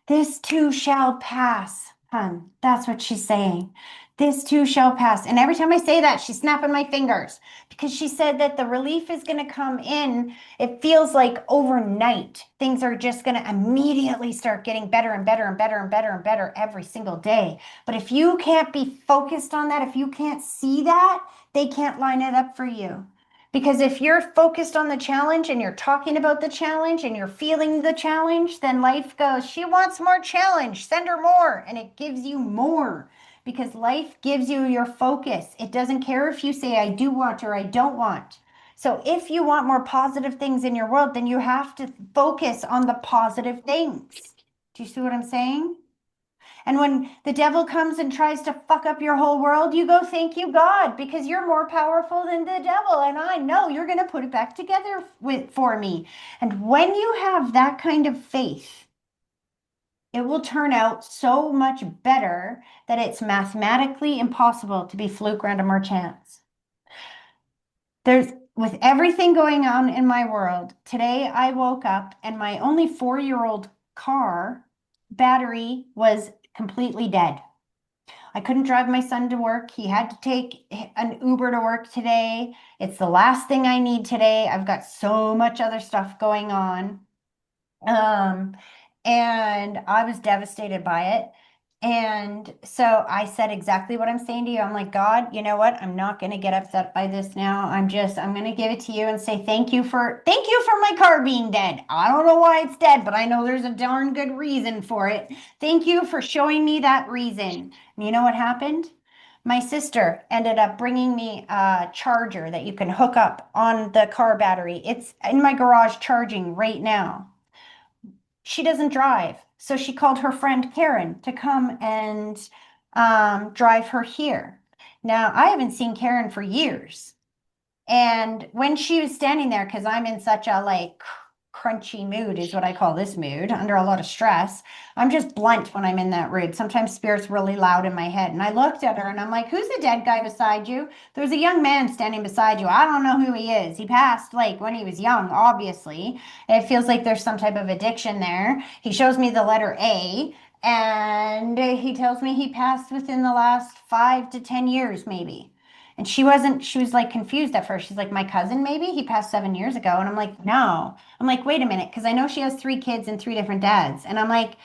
This too shall pass, hun. That's what she's saying. This too shall pass. And every time I say that, she's snapping my fingers because she said that the relief is going to come in. It feels like overnight. Things are just going to immediately start getting better and better and better and better and better every single day. But if you can't be focused on that, if you can't see that, they can't line it up for you. Because if you're focused on the challenge and you're talking about the challenge and you're feeling the challenge, then life goes, she wants more challenge, send her more. And it gives you more because life gives you your focus. It doesn't care if you say, I do want or I don't want. So if you want more positive things in your world, then you have to focus on the positive things. Do you see what I'm saying? And when the devil comes and tries to fuck up your whole world, you go, thank you, God, because you're more powerful than the devil. And I know you're going to put it back together for me. And when you have that kind of faith, it will turn out so much better that it's mathematically impossible to be fluke, random, or chance. With everything going on in my world, today I woke up and my only 4-year-old car battery was completely dead. I couldn't drive my son to work. He had to take an Uber to work today. It's the last thing I need today. I've got so much other stuff going on. And I was devastated by it. And so I said exactly what I'm saying to you. I'm like, God, you know what? I'm not going to get upset by this now. I'm going to give it to you and say, thank you for my car being dead. I don't know why it's dead, but I know there's a darn good reason for it. Thank you for showing me that reason. And you know what happened? My sister ended up bringing me a charger that you can hook up on the car battery. It's in my garage charging right now. She doesn't drive. So she called her friend Karen to come and drive her here. Now, I haven't seen Karen for years. And when she was standing there, because I'm in such a like crunchy mood, is what I call this mood, under a lot of stress. I'm just blunt when I'm in that mood. Sometimes spirit's really loud in my head. And I looked at her and I'm like, who's the dead guy beside you? There's a young man standing beside you. I don't know who he is. He passed like when he was young, obviously. It feels like there's some type of addiction there. He shows me the letter A. And he tells me he passed within the last 5 to 10 years, maybe. And she was like confused at first. She's like, my cousin, maybe he passed 7 years ago. And I'm like, no. I'm like, wait a minute. Cause I know she has 3 kids and 3 different dads. And I'm like,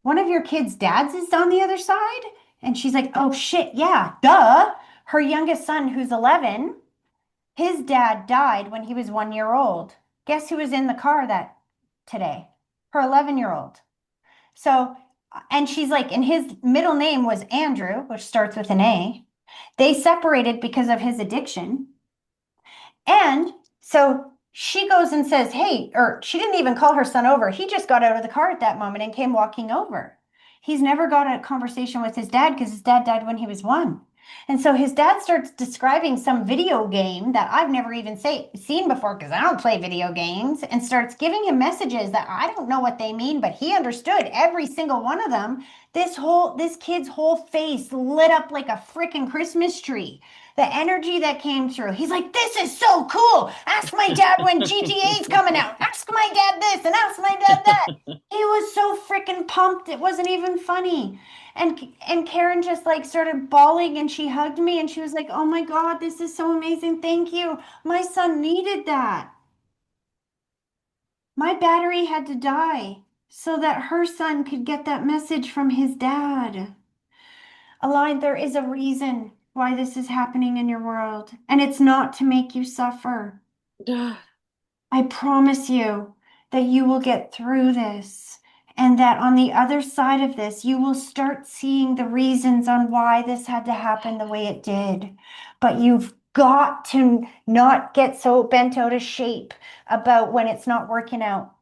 one of your kids' dads is on the other side? And she's like, oh shit. Yeah, duh. Her youngest son, who's 11, his dad died when he was 1 year old. Guess who was in the car that today? Her 11-year-old. So, and she's like, and his middle name was Andrew, which starts with an A. They separated because of his addiction. And so she goes and says, hey, or she didn't even call her son over. He just got out of the car at that moment and came walking over. He's never got a conversation with his dad because his dad died when he was 1. And so his dad starts describing some video game that I've never even seen before because I don't play video games, and starts giving him messages that I don't know what they mean, but he understood every single one of them. This kid's whole face lit up like a freaking Christmas tree. The energy that came through. He's like, this is so cool. Ask my dad when GTA's coming out. Ask my dad this and ask my dad that. He was so freaking pumped. It wasn't even funny. And Karen just like started bawling and she hugged me and she was like, oh my God, this is so amazing. Thank you. My son needed that. My battery had to die so that her son could get that message from his dad. Align, there is a reason why this is happening in your world, and it's not to make you suffer. I promise you that you will get through this, and that on the other side of this, you will start seeing the reasons on why this had to happen the way it did. But you've got to not get so bent out of shape about when it's not working out.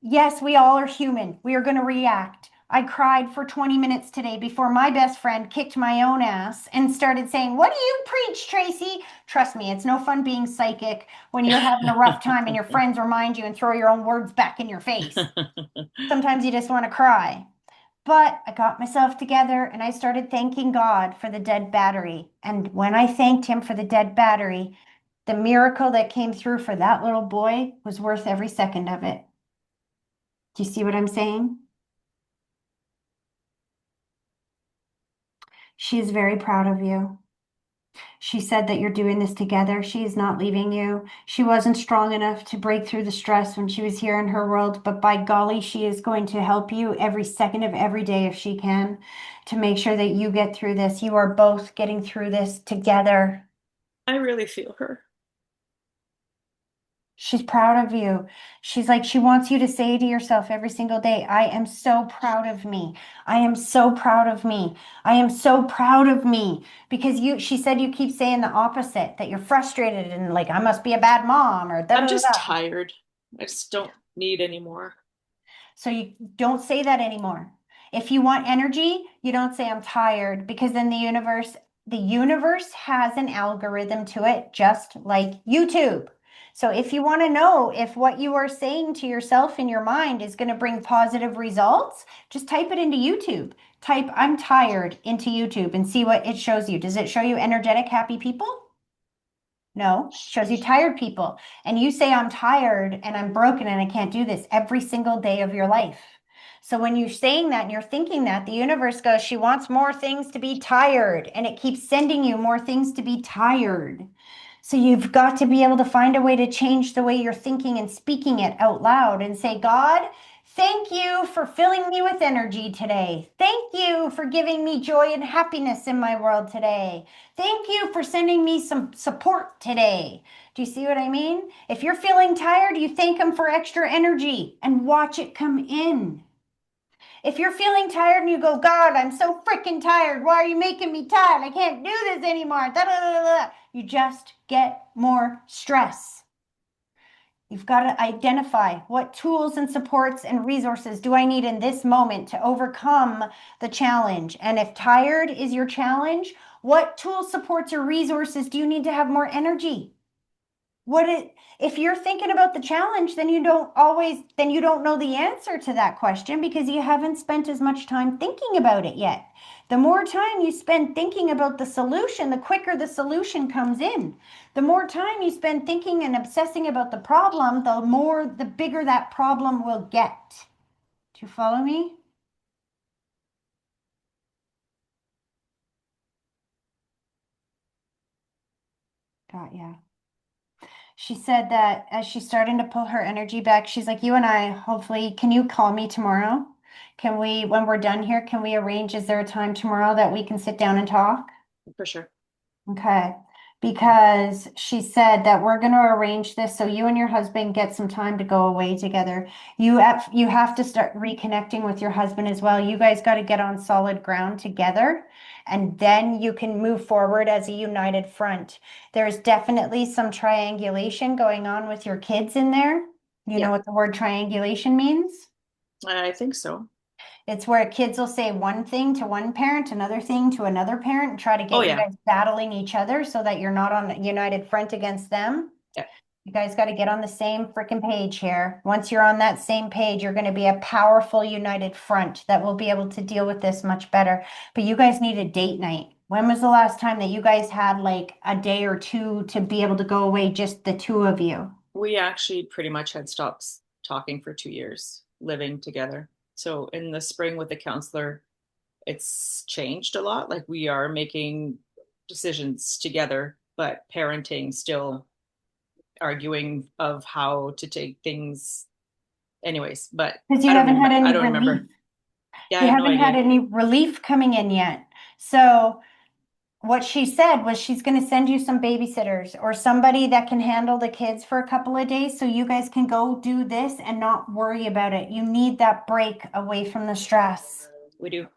Yes, we all are human. We are going to react. I cried for 20 minutes today before my best friend kicked my own ass and started saying, what do you preach, Tracy? Trust me, it's no fun being psychic when you're having a rough time and your friends remind you and throw your own words back in your face. Sometimes you just want to cry. But I got myself together and I started thanking God for the dead battery. And when I thanked him for the dead battery, the miracle that came through for that little boy was worth every second of it. Do you see what I'm saying? She is very proud of you. She said that you're doing this together. She is not leaving you. She wasn't strong enough to break through the stress when she was here in her world, but by golly, she is going to help you every second of every day if she can to make sure that you get through this. You are both getting through this together. I really feel her. She's proud of you. She's like, she wants you to say to yourself every single day, I am so proud of me. I am so proud of me. I am so proud of me. Because she said you keep saying the opposite, that you're frustrated and like, I must be a bad mom or da I'm da just da. tired. I just don't need any more. So you don't say that anymore. If you want energy, you don't say I'm tired, because then the universe has an algorithm to it, just like YouTube. So if you want to know if what you are saying to yourself in your mind is going to bring positive results, just type it into YouTube. Type I'm tired into YouTube and see what it shows you. Does it show you energetic, happy people? No, it shows you tired people. And you say, I'm tired and I'm broken and I can't do this every single day of your life. So when you're saying that and you're thinking that, the universe goes, she wants more things to be tired. And it keeps sending you more things to be tired. So you've got to be able to find a way to change the way you're thinking and speaking it out loud and say, God, thank you for filling me with energy today. Thank you for giving me joy and happiness in my world today. Thank you for sending me some support today. Do you see what I mean? If you're feeling tired, you thank him for extra energy and watch it come in. If you're feeling tired and you go, God, I'm so freaking tired. Why are you making me tired? I can't do this anymore. Da, da, da, da. You just get more stress. You've got to identify what tools and supports and resources do I need in this moment to overcome the challenge. And if tired is your challenge, what tools, supports, or resources do you need to have more energy? If you're thinking about the challenge, then you don't know the answer to that question because you haven't spent as much time thinking about it yet. The more time you spend thinking about the solution, the quicker the solution comes in. The more time you spend thinking and obsessing about the problem, the bigger that problem will get. Do you follow me? Got ya. She said that as she's starting to pull her energy back, she's like, you and I, hopefully, can you call me tomorrow? Can we, when we're done here, can we arrange, is there a time tomorrow that we can sit down and talk? For sure. Okay. Because she said that we're going to arrange this so you and your husband get some time to go away together. You have to start reconnecting with your husband as well. You guys got to get on solid ground together, and then you can move forward as a united front. There's definitely some triangulation going on with your kids in there. You know Yeah. what the word triangulation means? I think so. It's where kids will say one thing to one parent, another thing to another parent, and try to Oh, get you yeah. guys battling each other so that you're not on a united front against them. Yeah. You guys got to get on the same freaking page here. Once you're on that same page, you're going to be a powerful united front that will be able to deal with this much better. But you guys need a date night. When was the last time that you guys had like a day or two to be able to go away, just the two of you? We actually pretty much had stopped talking for 2 years, living together. So in the spring with the counselor, it's changed a lot. Like we are making decisions together, but parenting still arguing of how to take things anyways, but Because you I don't haven't had remember. any I don't relief. remember. Yeah, I You have no haven't had idea. any relief coming in yet. So what she said was she's going to send you some babysitters or somebody that can handle the kids for a couple of days so you guys can go do this and not worry about it. You need that break away from the stress. We do.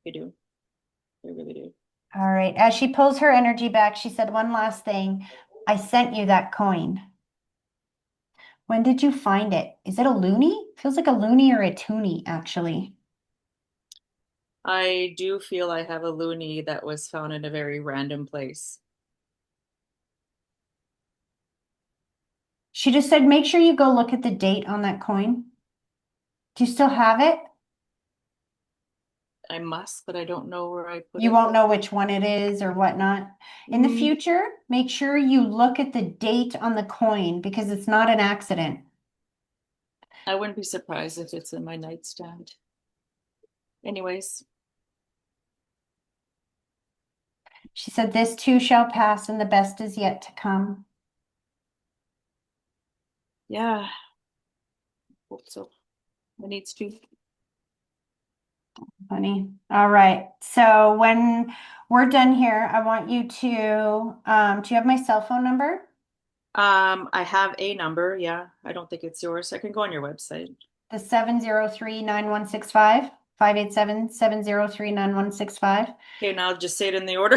We do. We really do. All right. As she pulls her energy back, she said one last thing. I sent you that coin. When did you find it? Is it a loonie? Feels like a loonie or a toonie, actually. I do feel I have a loonie that was found in a very random place. She just said, make sure you go look at the date on that coin. Do you still have it? I must, but I don't know where I put You it. won't know which one it is or whatnot. In the future, make sure you look at the date on the coin because it's not an accident. I wouldn't be surprised if it's in my nightstand. Anyways, She said, this too shall pass and the best is yet to come. yeah, hope so. It needs to. Funny. All right. So when we're done here, I want you to, do you have my cell phone number? I have a number. Yeah, I don't think it's yours. I can go on your website. The 703-9165, 587-703-9165. Okay, now just say it in the order.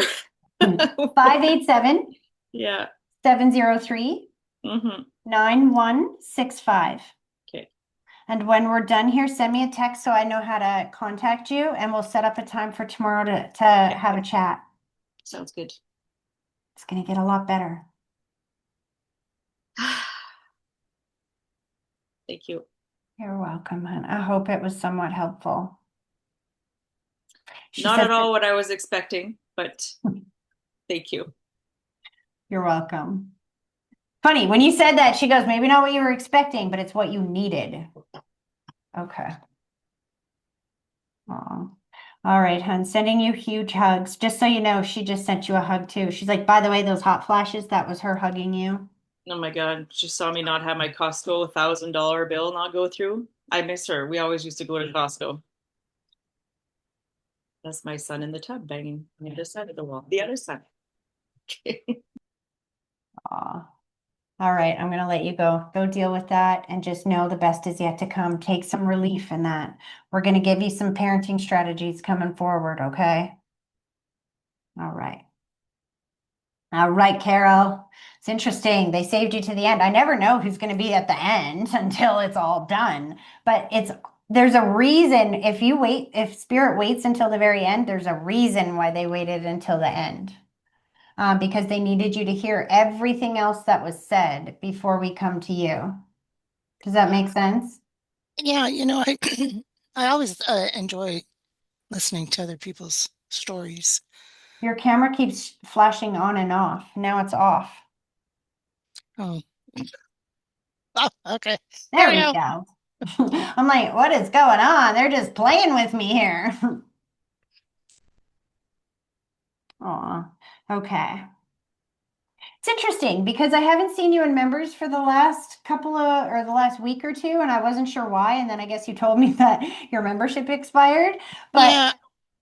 587 Yeah. 703 Mm-hmm. 9165. Okay. And when we're done here, send me a text so I know how to contact you, and we'll set up a time for tomorrow to have a chat. Sounds good. It's going to get a lot better. Thank you. You're welcome, hon. I hope it was somewhat helpful. She Not said at all what I was expecting, but thank you. You're welcome. Funny, when you said that, she goes, maybe not what you were expecting, but it's what you needed. Okay. Aw. All right, hon. Sending you huge hugs. Just so you know, she just sent you a hug too. She's like, by the way, those hot flashes, that was her hugging you. Oh my God. She saw me not have my Costco $1,000 bill not go through. I miss her. We always used to go to Costco. That's my son in the tub banging on the other side of the wall. The other side. Aw. All right, I'm going to let you go. Go deal with that and just know the best is yet to come. Take some relief in that. We're going to give you some parenting strategies coming forward, okay? All right. All right, Carol. It's interesting. They saved you to the end. I never know who's going to be at the end until it's all done. But there's a reason if Spirit waits until the very end, there's a reason why they waited until the end. Because they needed you to hear everything else that was said before we come to you. Does that make sense? Yeah, I I always enjoy listening to other people's stories. Your camera keeps flashing on and off. Now it's off. Oh, oh, okay. There There we we go. go. I'm like, what is going on? They're just playing with me here. Aw, okay. It's interesting because I haven't seen you in members for the last or the last week or two, and I wasn't sure why. And then I guess you told me that your membership expired. But Yeah,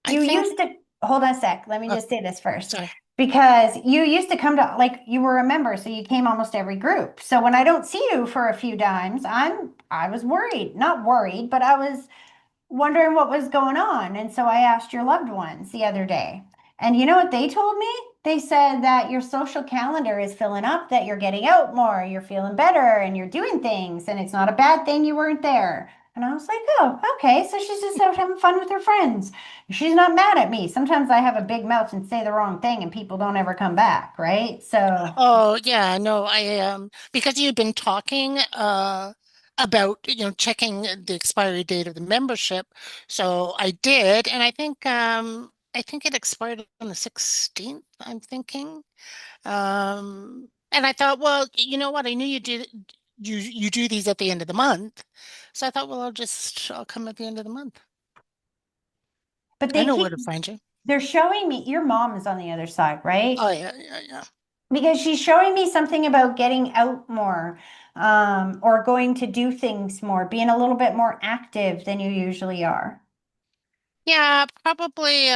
I you think. used to, hold on a sec. Let me Oh, just say this first. sorry. Because you used to come to, like, you were a member, so you came almost every group. So when I don't see you for a few times, I was worried. Not worried, but I was wondering what was going on. And so I asked your loved ones the other day. And you know what they told me? They said that your social calendar is filling up, that you're getting out more, you're feeling better, and you're doing things, and it's not a bad thing you weren't there. And I was like, oh, okay. So she's just out having fun with her friends. She's not mad at me. Sometimes I have a big mouth and say the wrong thing, and people don't ever come back, right? So, Oh, yeah, no, I because you've been talking about, checking the expiry date of the membership. So I did, and I think it expired on the 16th, I'm thinking. And I thought, well, you know what? I knew you do these at the end of the month. So I thought, well, I'll come at the end of the month. but I they know where keep, to find you. they're showing me, your mom is on the other side, right? Oh, yeah, yeah, yeah. Because she's showing me something about getting out more, or going to do things more, being a little bit more active than you usually are. Yeah, probably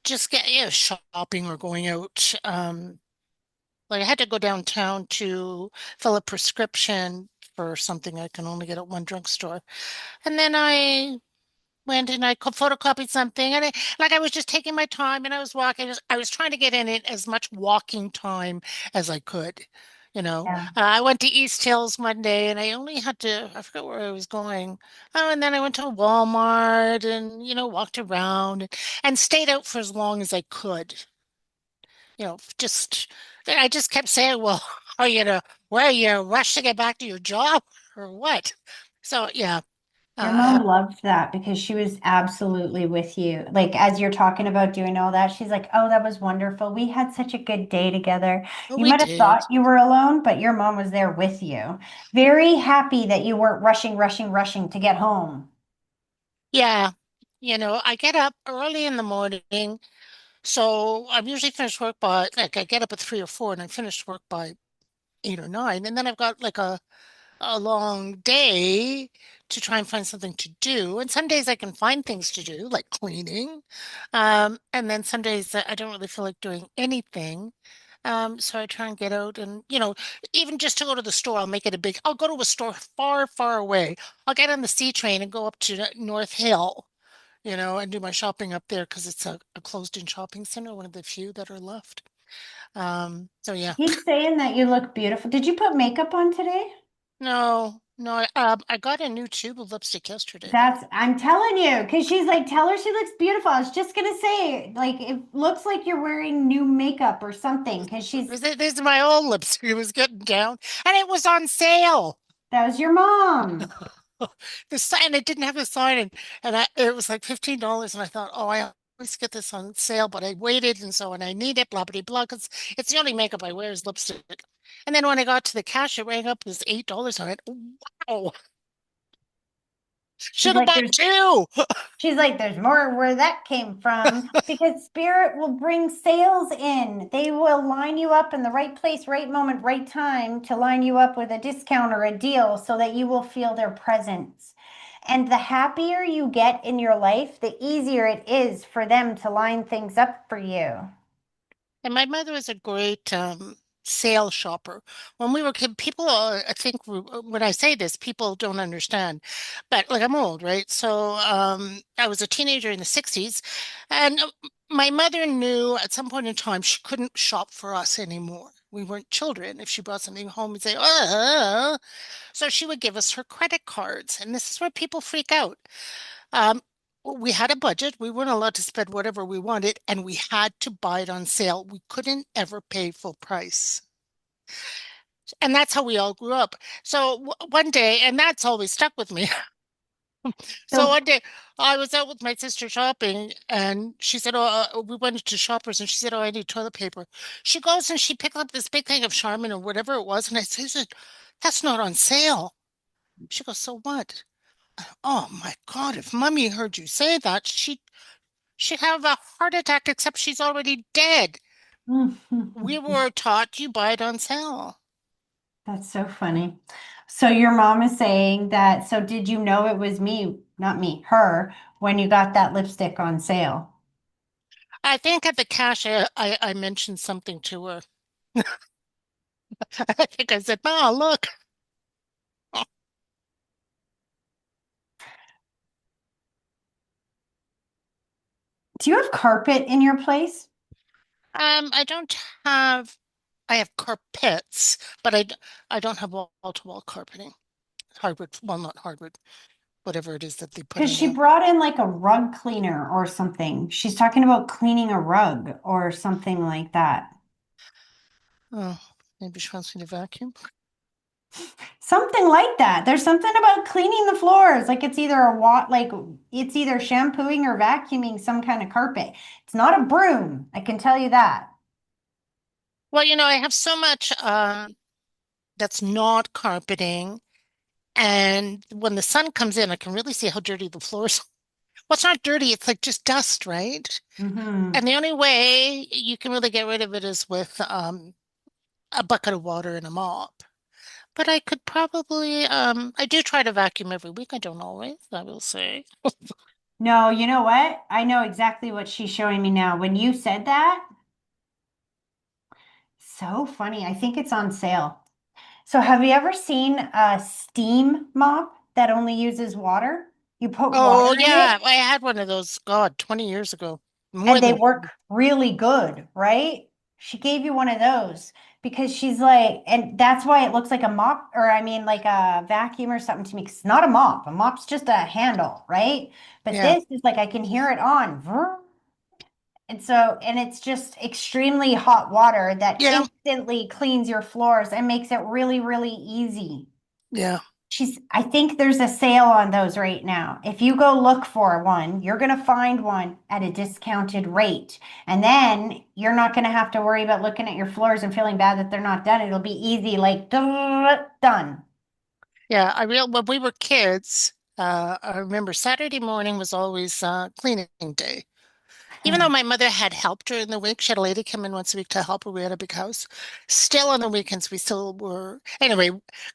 just shopping or going out. Like I had to go downtown to fill a prescription for something I can only get at one drugstore. And then I went and I photocopied something and I was just taking my time and I was walking. I was trying to get in it as much walking time as I could. Yeah. I went to East Hills one day and I forgot where I was going. Oh, and then I went to Walmart and, walked around and stayed out for as long as I could. Just, I just kept saying, well, where are you rush to get back to your job or what? So yeah, Your uh, mom loved that because she was absolutely with you. Like, as you're talking about doing all that, she's like, oh, that was wonderful. We had such a good day together. You we might have thought did. you were alone, but your mom was there with you. Very happy that you weren't rushing, rushing, rushing to get home. Yeah. I get up early in the morning. So I'm usually finished work by, like, I get up at 3 or 4 and I finish work by 8 or 9. And then I've got like a long day to try and find something to do. And some days I can find things to do, like cleaning. And then some days I don't really feel like doing anything. So I try and get out and, even just to go to the store, I'll go to a store far, far away. I'll get on the C train and go up to North Hill, and do my shopping up there because it's a closed-in shopping center, one of the few that are left. So yeah. Keep saying that you look beautiful. Did you put makeup on today? No, no, I got a new tube of lipstick yesterday. I'm telling you, because she's like, tell her she looks beautiful. I was just gonna say, like, it looks like you're wearing new makeup or something, because This is my old lipstick. It was getting down, and it was on sale. that was your mom. The sign, it didn't have a sign, and it was like $15, and I thought, oh, I always get this on sale, but I waited, and I need it, blah blah blah, because it's the only makeup I wear is lipstick. And then when I got to the cash, it rang up, it was $8. I went, wow, She's should have like, bought two. there's more where that came from because Spirit will bring sales in. They will line you up in the right place, right moment, right time to line you up with a discount or a deal so that you will feel their presence. And the happier you get in your life, the easier it is for them to line things up for you. And my mother was a great sale shopper. When we were kid, people, I think when I say this, people don't understand. But like I'm old, right? So I was a teenager in the 60s, and my mother knew at some point in time she couldn't shop for us anymore. We weren't children. If she brought something home, we'd say, oh. So she would give us her credit cards. And this is where people freak out. Um, we had a budget. We weren't allowed to spend whatever we wanted, and we had to buy it on sale. We couldn't ever pay full price. And that's how we all grew up. So one day, and that's always stuck with me. So So one day I was out with my sister shopping and she said, oh, we went to Shoppers and she said, oh, I need toilet paper. She goes and she picks up this big thing of Charmin or whatever it was. And I said, that's not on sale. She goes, so what? Oh my God, if mommy heard you say that, she'd have a heart attack, except she's already dead. We were taught you buy it on sale. that's so funny. So your mom is saying that, so did you know it was me, not me, her, when you got that lipstick on sale? I think at the cash, I mentioned something to her. I think I said, oh, look. Do you have carpet in your place? I don't have, I have carpets, but I don't have wall-to-wall carpeting. Hardwood, well, not hardwood, whatever it is that they put Because in she there. brought in like a rug cleaner or something. She's talking about cleaning a rug or something like that. Oh, maybe she wants me to vacuum. Something like that. There's something about cleaning the floors. Like it's either like it's either shampooing or vacuuming some kind of carpet. It's not a broom. I can tell you that. Well, I have so much that's not carpeting. And when the sun comes in, I can really see how dirty the floors. Well, it's not dirty, it's like just dust, right? Hmm. And the only way you can really get rid of it is with a bucket of water and a mop. But I could probably I do try to vacuum every week. I don't always, I will say. No, you know what? I know exactly what she's showing me now. When you said that, so funny. I think it's on sale. So have you ever seen a steam mop that only uses water? You put water Oh in it yeah, I had one of those, God, 20 years ago. More and they than work really good, right? She gave you one of those because she's like, and that's why it looks like a mop, or I mean, like a vacuum or something to me. 'Cause it's not a mop. A mop's just a handle, right? But yeah. this is like I can hear it on. Vroom. And so, and it's just extremely hot water that Yeah. instantly cleans your floors and makes it really, really easy. Yeah. I think there's a sale on those right now. If you go look for one, you're going to find one at a discounted rate. And then you're not going to have to worry about looking at your floors and feeling bad that they're not done. It'll be easy, like done. Yeah, when we were kids, I remember Saturday morning was always cleaning day. Even though my mother had help during the week, she had a lady come in once a week to help her. We had a big house. Still on the weekends, we still were. Anyway,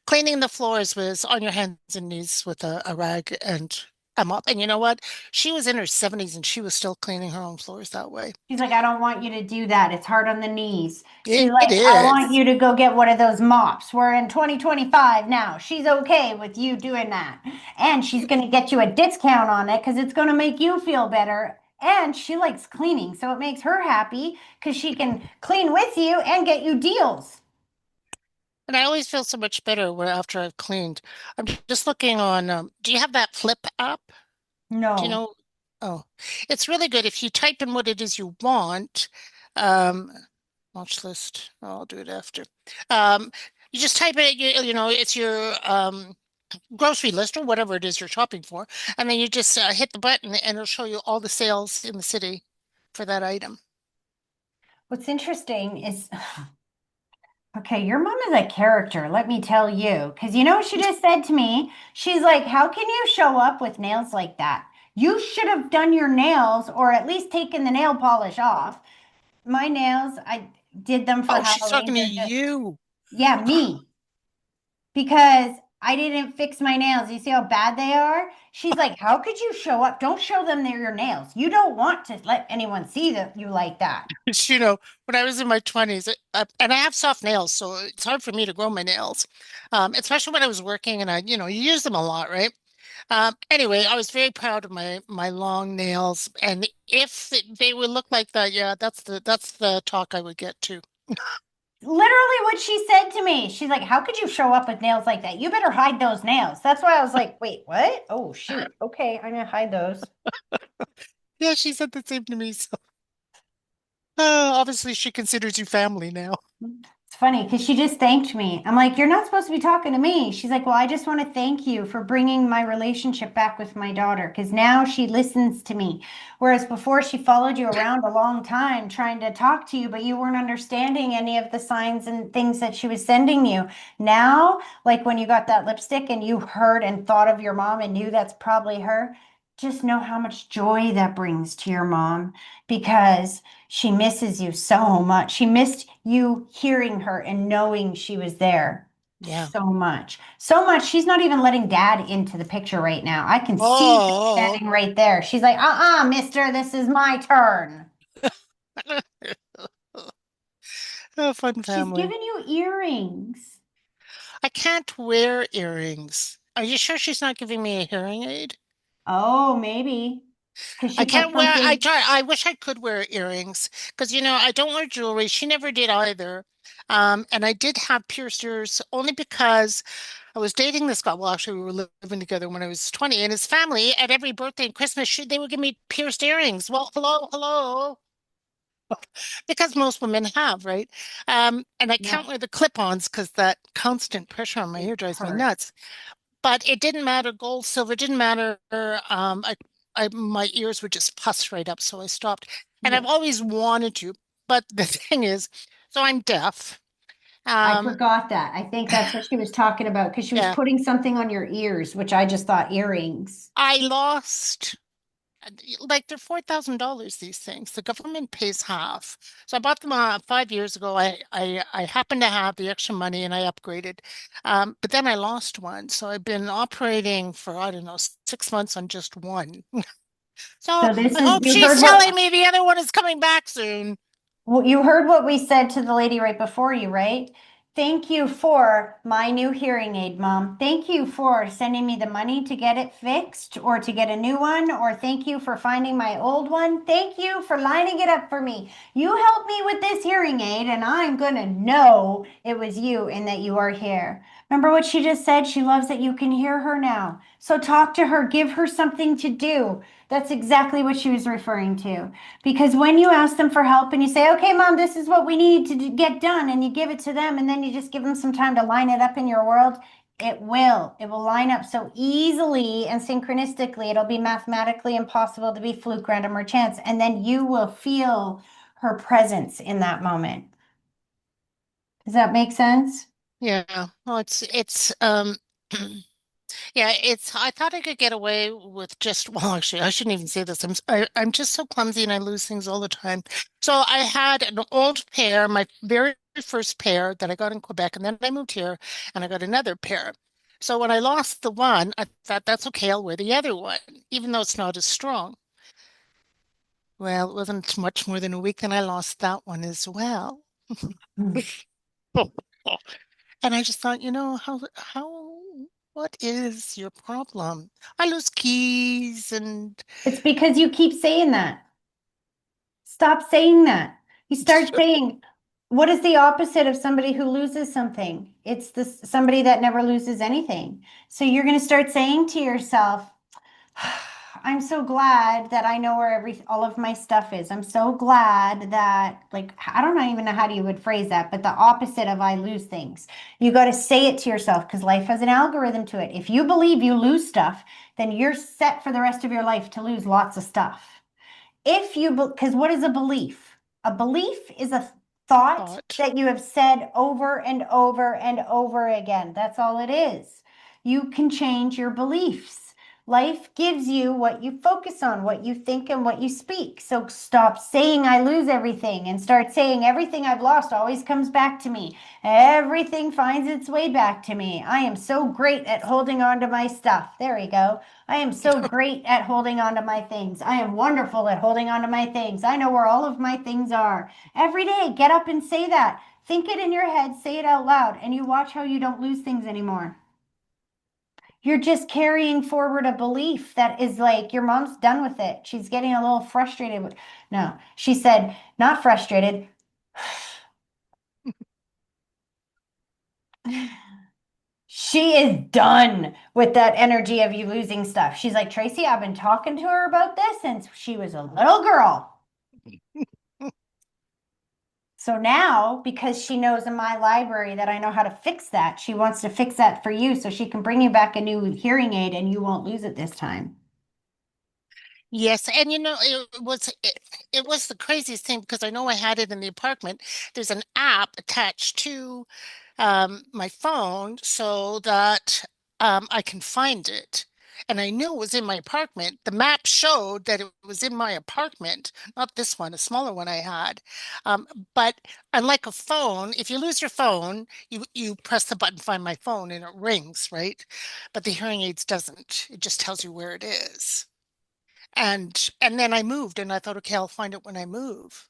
cleaning the floors was on your hands and knees with a rag and a mop. And you know what? She was in her 70s and she was still cleaning her own floors that way. She's like, I don't want you to do that. It's hard on the knees. She's It like, I want is. you to go get one of those mops. We're in 2025 now. She's okay with you doing that. And she's going to get you a discount on it because it's going to make you feel better. And she likes cleaning. So it makes her happy because she can clean with you and get you deals. And I always feel so much better after I've cleaned. I'm just looking on, do you have that Flip app? Do you No. know? Oh, it's really good. If you type in what it is you want, um, watch list. I'll do it after. You just type it, it's your grocery list or whatever it is you're shopping for, and then you just hit the button and it'll show you all the sales in the city for that item. What's interesting is, okay, your mom is a character, let me tell you. Because you know what she just said to me? She's like, how can you show up with nails like that? You should have done your nails or at least taken the nail polish off. My nails, I did them for Oh, she's Halloween. talking to They're just, you. yeah, me. Because I didn't fix my nails. You see how bad they are? She's like, how could you show up? Don't show them they're your nails. You don't want to let anyone see that you like that. You know, when I was in my 20s, and I have soft nails, so it's hard for me to grow my nails, especially when I was working and you use them a lot, right? Anyway, I was very proud of my long nails, and if they would look like that, yeah, that's the talk I would get to. Literally what she said to me. She's like, how could you show up with nails like that? You better hide those nails. That's why I was like, wait, what? Oh, shoot. Okay, I'm gonna hide those. Yeah, she said the same to me. So, obviously, she considers you family now. It's funny because she just thanked me. I'm like, you're not supposed to be talking to me. She's like, well, I just want to thank you for bringing my relationship back with my daughter because now she listens to me. Whereas before she followed you around a long time trying to talk to you, but you weren't understanding any of the signs and things that she was sending you. Now, like when you got that lipstick and you heard and thought of your mom and knew that's probably her, just know how much joy that brings to your mom because she misses you so much. She missed you hearing her and knowing she was there Yeah. so much. So much. She's not even letting dad into the picture right now. I can see him Oh, standing right there. She's like, mister, this is my turn. a fun She's family. giving you earrings. I can't wear earrings. Are you sure she's not giving me a hearing aid? Oh, maybe. Because I she put can't wear, I something. try, I wish I could wear earrings because, I don't wear jewelry. She never did either. And I did have pierced ears only because I was dating this guy. Well, actually, we were living together when I was 20, and his family at every birthday and Christmas, they would give me pierced earrings. Well, hello, hello, because most women have, right? And I Yeah, can't wear the clip-ons because that constant pressure on my it ear drives me hurt. nuts. But it didn't matter, gold, silver, didn't matter. My ears would just pus right up, so I stopped. And I've Yeah. always wanted to, but the thing is, so I'm deaf. I Um, forgot that. I think that's what she was talking about because she was yeah, putting something on your ears, which I just thought earrings. I lost. Like they're $4,000, these things. The government pays half. So I bought them 5 years ago. I happened to have the extra money and I upgraded. But then I lost one. So I've been operating for, I don't know, 6 months on just one. So So this I is, hope she's telling me the other one is coming back soon. you heard what we said to the lady right before you, right? Thank you for my new hearing aid, Mom. Thank you for sending me the money to get it fixed or to get a new one, or thank you for finding my old one. Thank you for lining it up for me. You helped me with this hearing aid, and I'm gonna know it was you and that you are here. Remember what she just said? She loves that you can hear her now. So talk to her, give her something to do. That's exactly what she was referring to. Because when you ask them for help and you say, okay, mom, this is what we need to get done, and you give it to them, and then you just give them some time to line it up in your world, it will. It will line up so easily and synchronistically. It'll be mathematically impossible to be fluke, random, or chance. And then you will feel her presence in that moment. Does that make sense? Yeah. Well, it's yeah, I thought I could get away with just, well, actually, I shouldn't even say this. I'm just so clumsy and I lose things all the time. So I had an old pair, my very first pair that I got in Quebec, and then I moved here and I got another pair. So when I lost the one, I thought that's okay, I'll wear the other one, even though it's not as strong. Well, it wasn't much more than a week, then I lost that one as well. And I just thought, what is your problem? I lose keys and It's because you keep saying that. Stop saying that. You start saying, what is the opposite of somebody who loses something? It's this somebody that never loses anything. So you're going to start saying to yourself, I'm so glad that I know where all of my stuff is. I'm so glad that, like, I don't even know how you would phrase that, but the opposite of I lose things. You got to say it to yourself because life has an algorithm to it. If you believe you lose stuff, then you're set for the rest of your life to lose lots of stuff. If you, because what is a belief? A belief is a thought thought, that you have said over and over and over again. That's all it is. You can change your beliefs. Life gives you what you focus on, what you think, and what you speak. So stop saying I lose everything and start saying everything I've lost always comes back to me. Everything finds its way back to me. I am so great at holding on to my stuff. There we go. I am so great at holding on to my things. I am wonderful at holding on to my things. I know where all of my things are. Every day, get up and say that. Think it in your head, say it out loud, and you watch how you don't lose things anymore. You're just carrying forward a belief that is like your mom's done with it. She's getting a little frustrated with, no, she said, not frustrated. She is done with that energy of you losing stuff. She's like, Tracy, I've been talking to her about this since she was a little girl. So now, because she knows in my library that I know how to fix that, she wants to fix that for you so she can bring you back a new hearing aid and you won't lose it this time. Yes, and it was the craziest thing because I know I had it in the apartment. There's an app attached to my phone so that I can find it. And I knew it was in my apartment. The map showed that it was in my apartment, not this one, a smaller one I had. Um, but unlike a phone, if you lose your phone, you press the button, find my phone, and it rings, right? But the hearing aids doesn't. It just tells you where it is. And then I moved and I thought, okay, I'll find it when I move.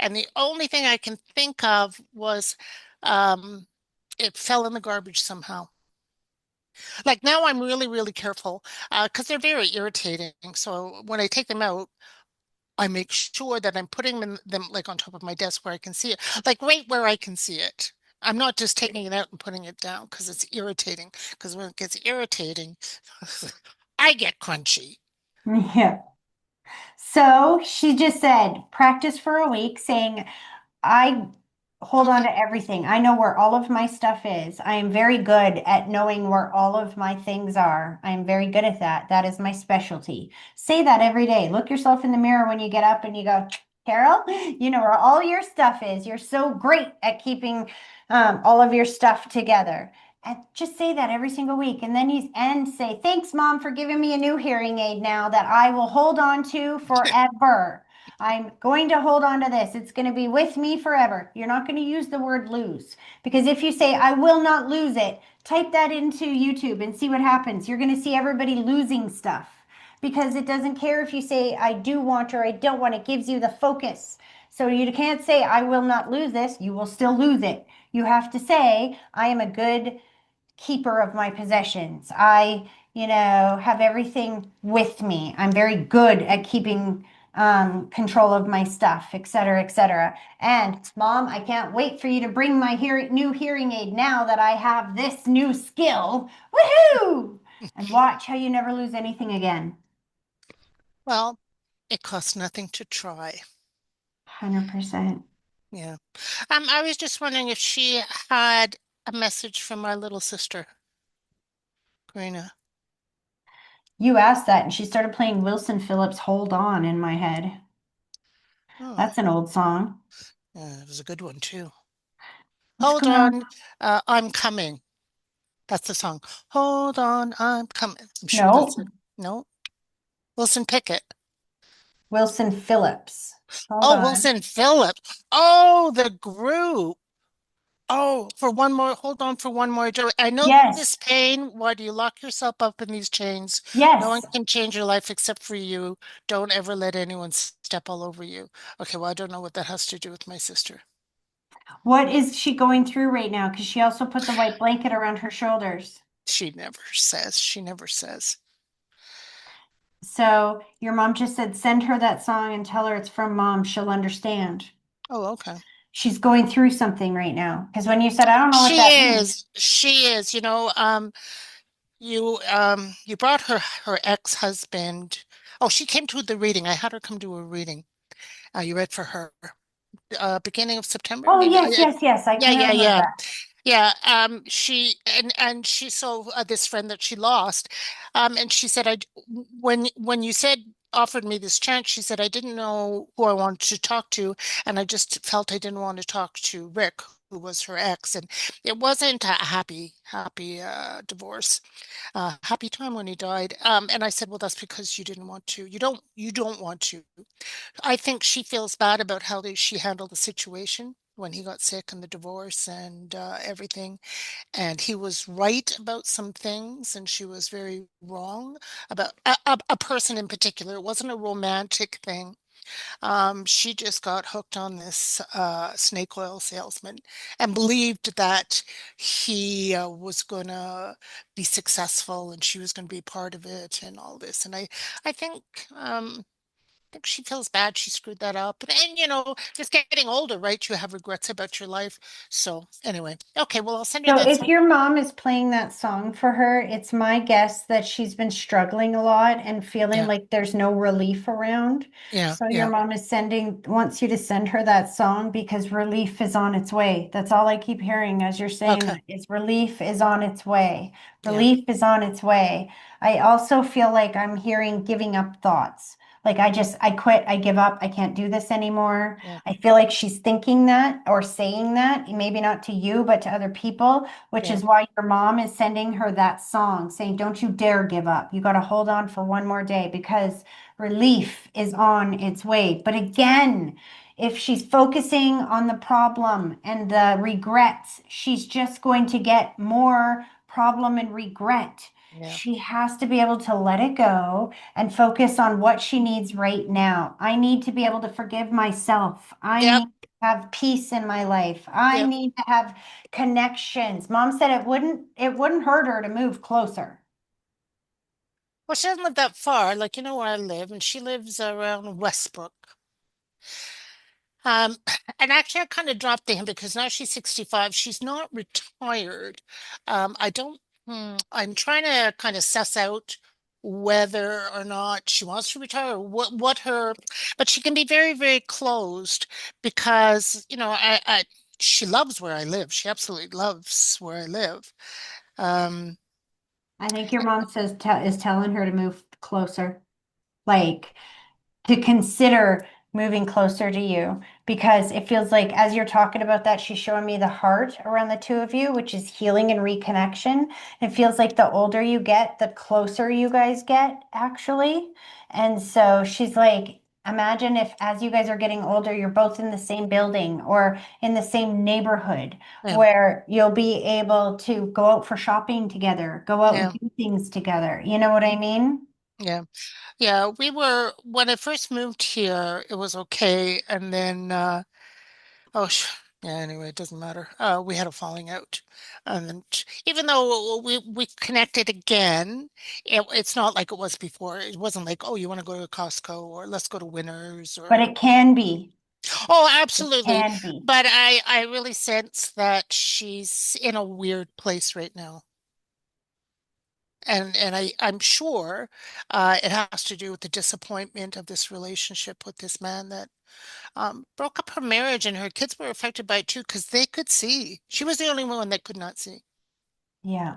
And the only thing I can think of was um it fell in the garbage somehow. Like now I'm really, really careful because they're very irritating. So when I take them out, I make sure that I'm putting them like on top of my desk where I can see it, like right where I can see it. I'm not just taking it out and putting it down because it's irritating. Because when it gets irritating, I get crunchy. Yeah. So she just said, practice for a week, saying, I hold on Okay. to everything. I know where all of my stuff is. I am very good at knowing where all of my things are. I am very good at that. That is my specialty. Say that every day. Look yourself in the mirror when you get up and you go, Carol, you know where all your stuff is. You're so great at keeping all of your stuff together. And just say that every single week. And then say, thanks, Mom, for giving me a new hearing aid now that I will hold on to forever. I'm going to hold on to this. It's going to be with me forever. You're not going to use the word lose because if you say, I will not lose it, type that into YouTube and see what happens. You're going to see everybody losing stuff because it doesn't care if you say, I do want or I don't want. It gives you the focus. So you can't say, I will not lose this. You will still lose it. You have to say, I am a good keeper of my possessions. I, have everything with me. I'm very good at keeping control of my stuff, et cetera, et cetera. And Mom, I can't wait for you to bring my new hearing aid now that I have this new skill. Woohoo! And watch how you never lose anything again. Well, it costs nothing to try. 100%. Yeah. I was just wondering if she had a message from our little sister, Karina. You asked that, and she started playing Wilson Phillips' Hold On in my head. Oh, That's an old song. yeah, it was a good one too. What's Hold going on? on, I'm coming. That's the song. Hold on, I'm coming. I'm sure No, that's it. No, Wilson Pickett. Wilson Phillips. Hold Oh, on. Wilson Phillips. Oh, the group. Oh, for one more, hold on for one more. I know this Yes. pain. Why do you lock yourself up in these chains? No one Yes. can change your life except for you. Don't ever let anyone step all over you. Okay, well, I don't know what that has to do with my sister. What is she going through right now? Because she also put the white blanket around her shoulders. She never says. She never says. So your mom just said, send her that song and tell her it's from Mom. She'll understand. Oh, okay. She's going through something right now. Because when you said, I don't know what She that means. is. She is. You brought her ex-husband. Oh, she came to the reading. I had her come to a reading. You read for her. Beginning of September, Oh, maybe. yes, yes, yes. I Yeah, can yeah, remember yeah, that. yeah. She and she so this friend that she lost, and she said, when you said offered me this chance, she said I didn't know who I wanted to talk to, and I just felt I didn't want to talk to Rick, who was her ex, and it wasn't a happy divorce, happy time when he died. And I said, well, that's because you didn't want to. You don't want to. I think she feels bad about how she handled the situation when he got sick and the divorce and everything. And he was right about some things, and she was very wrong about a person in particular. It wasn't a romantic thing. She just got hooked on this snake oil salesman and believed that he was gonna be successful and she was gonna be part of it and all this. And I think she feels bad she screwed that up. And just getting older, right? You have regrets about your life. So anyway, okay, well, I'll send her So that if song. your mom is playing that song for her, it's my guess that she's been struggling a lot and feeling Yeah, like there's no relief around. yeah, So your yeah. mom wants you to send her that song because relief is on its way. That's all I keep hearing as you're saying Okay, that is relief is on its way. yeah, Relief is on its way. I also feel like I'm hearing giving up thoughts. Like I quit, I give up, I can't do this anymore. yeah, I feel like she's thinking that or saying that, maybe not to you, but to other people, which yeah, is why your mom is sending her that song saying, don't you dare give up. You got to hold on for one more day because relief is on its way. But again, if she's focusing on the problem and the regrets, she's just going to get more problem and regret. yeah. She has to be able to let it go and focus on what she needs right now. I need to be able to forgive myself. I Yep, need to have peace in my life. I yep. need to have connections. Mom said it wouldn't hurt her to move closer. Well, she doesn't live that far. Like, where I live, and she lives around Westbrook. Um, and actually, I kind of dropped him because now she's 65. She's not retired. I don't, I'm trying to kind of suss out whether or not she wants to retire or but she can be very, very closed because, she loves where I live. She absolutely loves where I live. Um, I think your mom is telling her to move closer. Like to consider moving closer to you because it feels like as you're talking about that, she's showing me the heart around the two of you, which is healing and reconnection. It feels like the older you get, the closer you guys get, actually. And so she's like, imagine if as you guys are getting older, you're both in the same building or in the same neighborhood yeah, where you'll be able to go out for shopping together, go out and yeah, do things together. You know what I mean? yeah. Yeah, when I first moved here, it was okay. And then, oh, yeah, anyway, it doesn't matter. We had a falling out. And then, even though we connected again, it's not like it was before. It wasn't like, oh, you want to go to Costco or let's go to Winners But or, it can be. oh, It absolutely. can be. But I really sense that she's in a weird place right now. And I'm sure it has to do with the disappointment of this relationship with this man that broke up her marriage, and her kids were affected by it too because they could see. She was the only one that could not see. Yeah.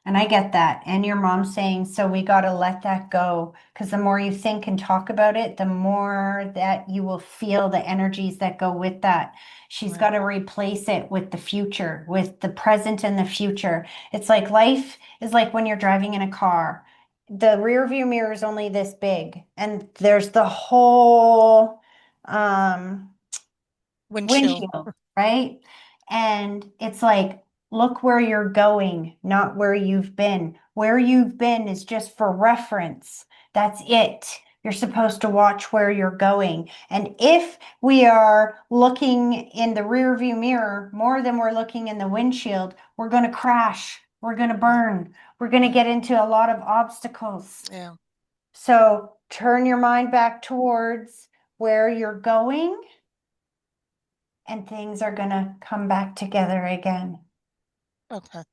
And I get that. And your mom saying, so we got to let that go. Because the more you think and talk about it, the more that you will feel the energies that go with that. She's Right. got to replace it with the future, with the present and the future. It's like life is like when you're driving in a car. The rear view mirror is only this big, and there's the whole Windshield. windshield, right? And it's like, look where you're going, not where you've been. Where you've been is just for reference. That's it. You're supposed to watch where you're going. And if we are looking in the rear view mirror more than we're looking in the windshield, we're going to crash. We're going to burn. We're going to Yeah. get into a lot of obstacles. Yeah. So turn your mind back towards where you're going and things are gonna come back together again. Okay.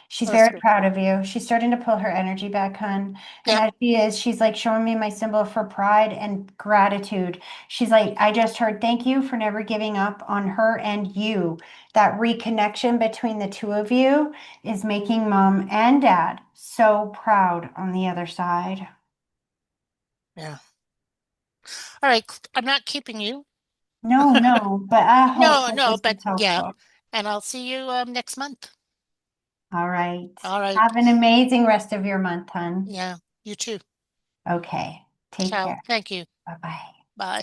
She's That's very good. proud of you. She's starting to pull her energy back, hun. And Yep. as she is, she's like showing me my symbol for pride and gratitude. She's like, I just heard thank you for never giving up on her and you. That reconnection between the two of you is making mom and dad so proud on the other side. Yeah. All right. I'm not keeping you. No, but I hope No, that no, this but is yeah. helpful. And I'll see you next month. All right. All right. Have an amazing rest of your month, hon. Yeah, you too. Okay. Take Ciao. care. Thank you. Bye-bye. Bye.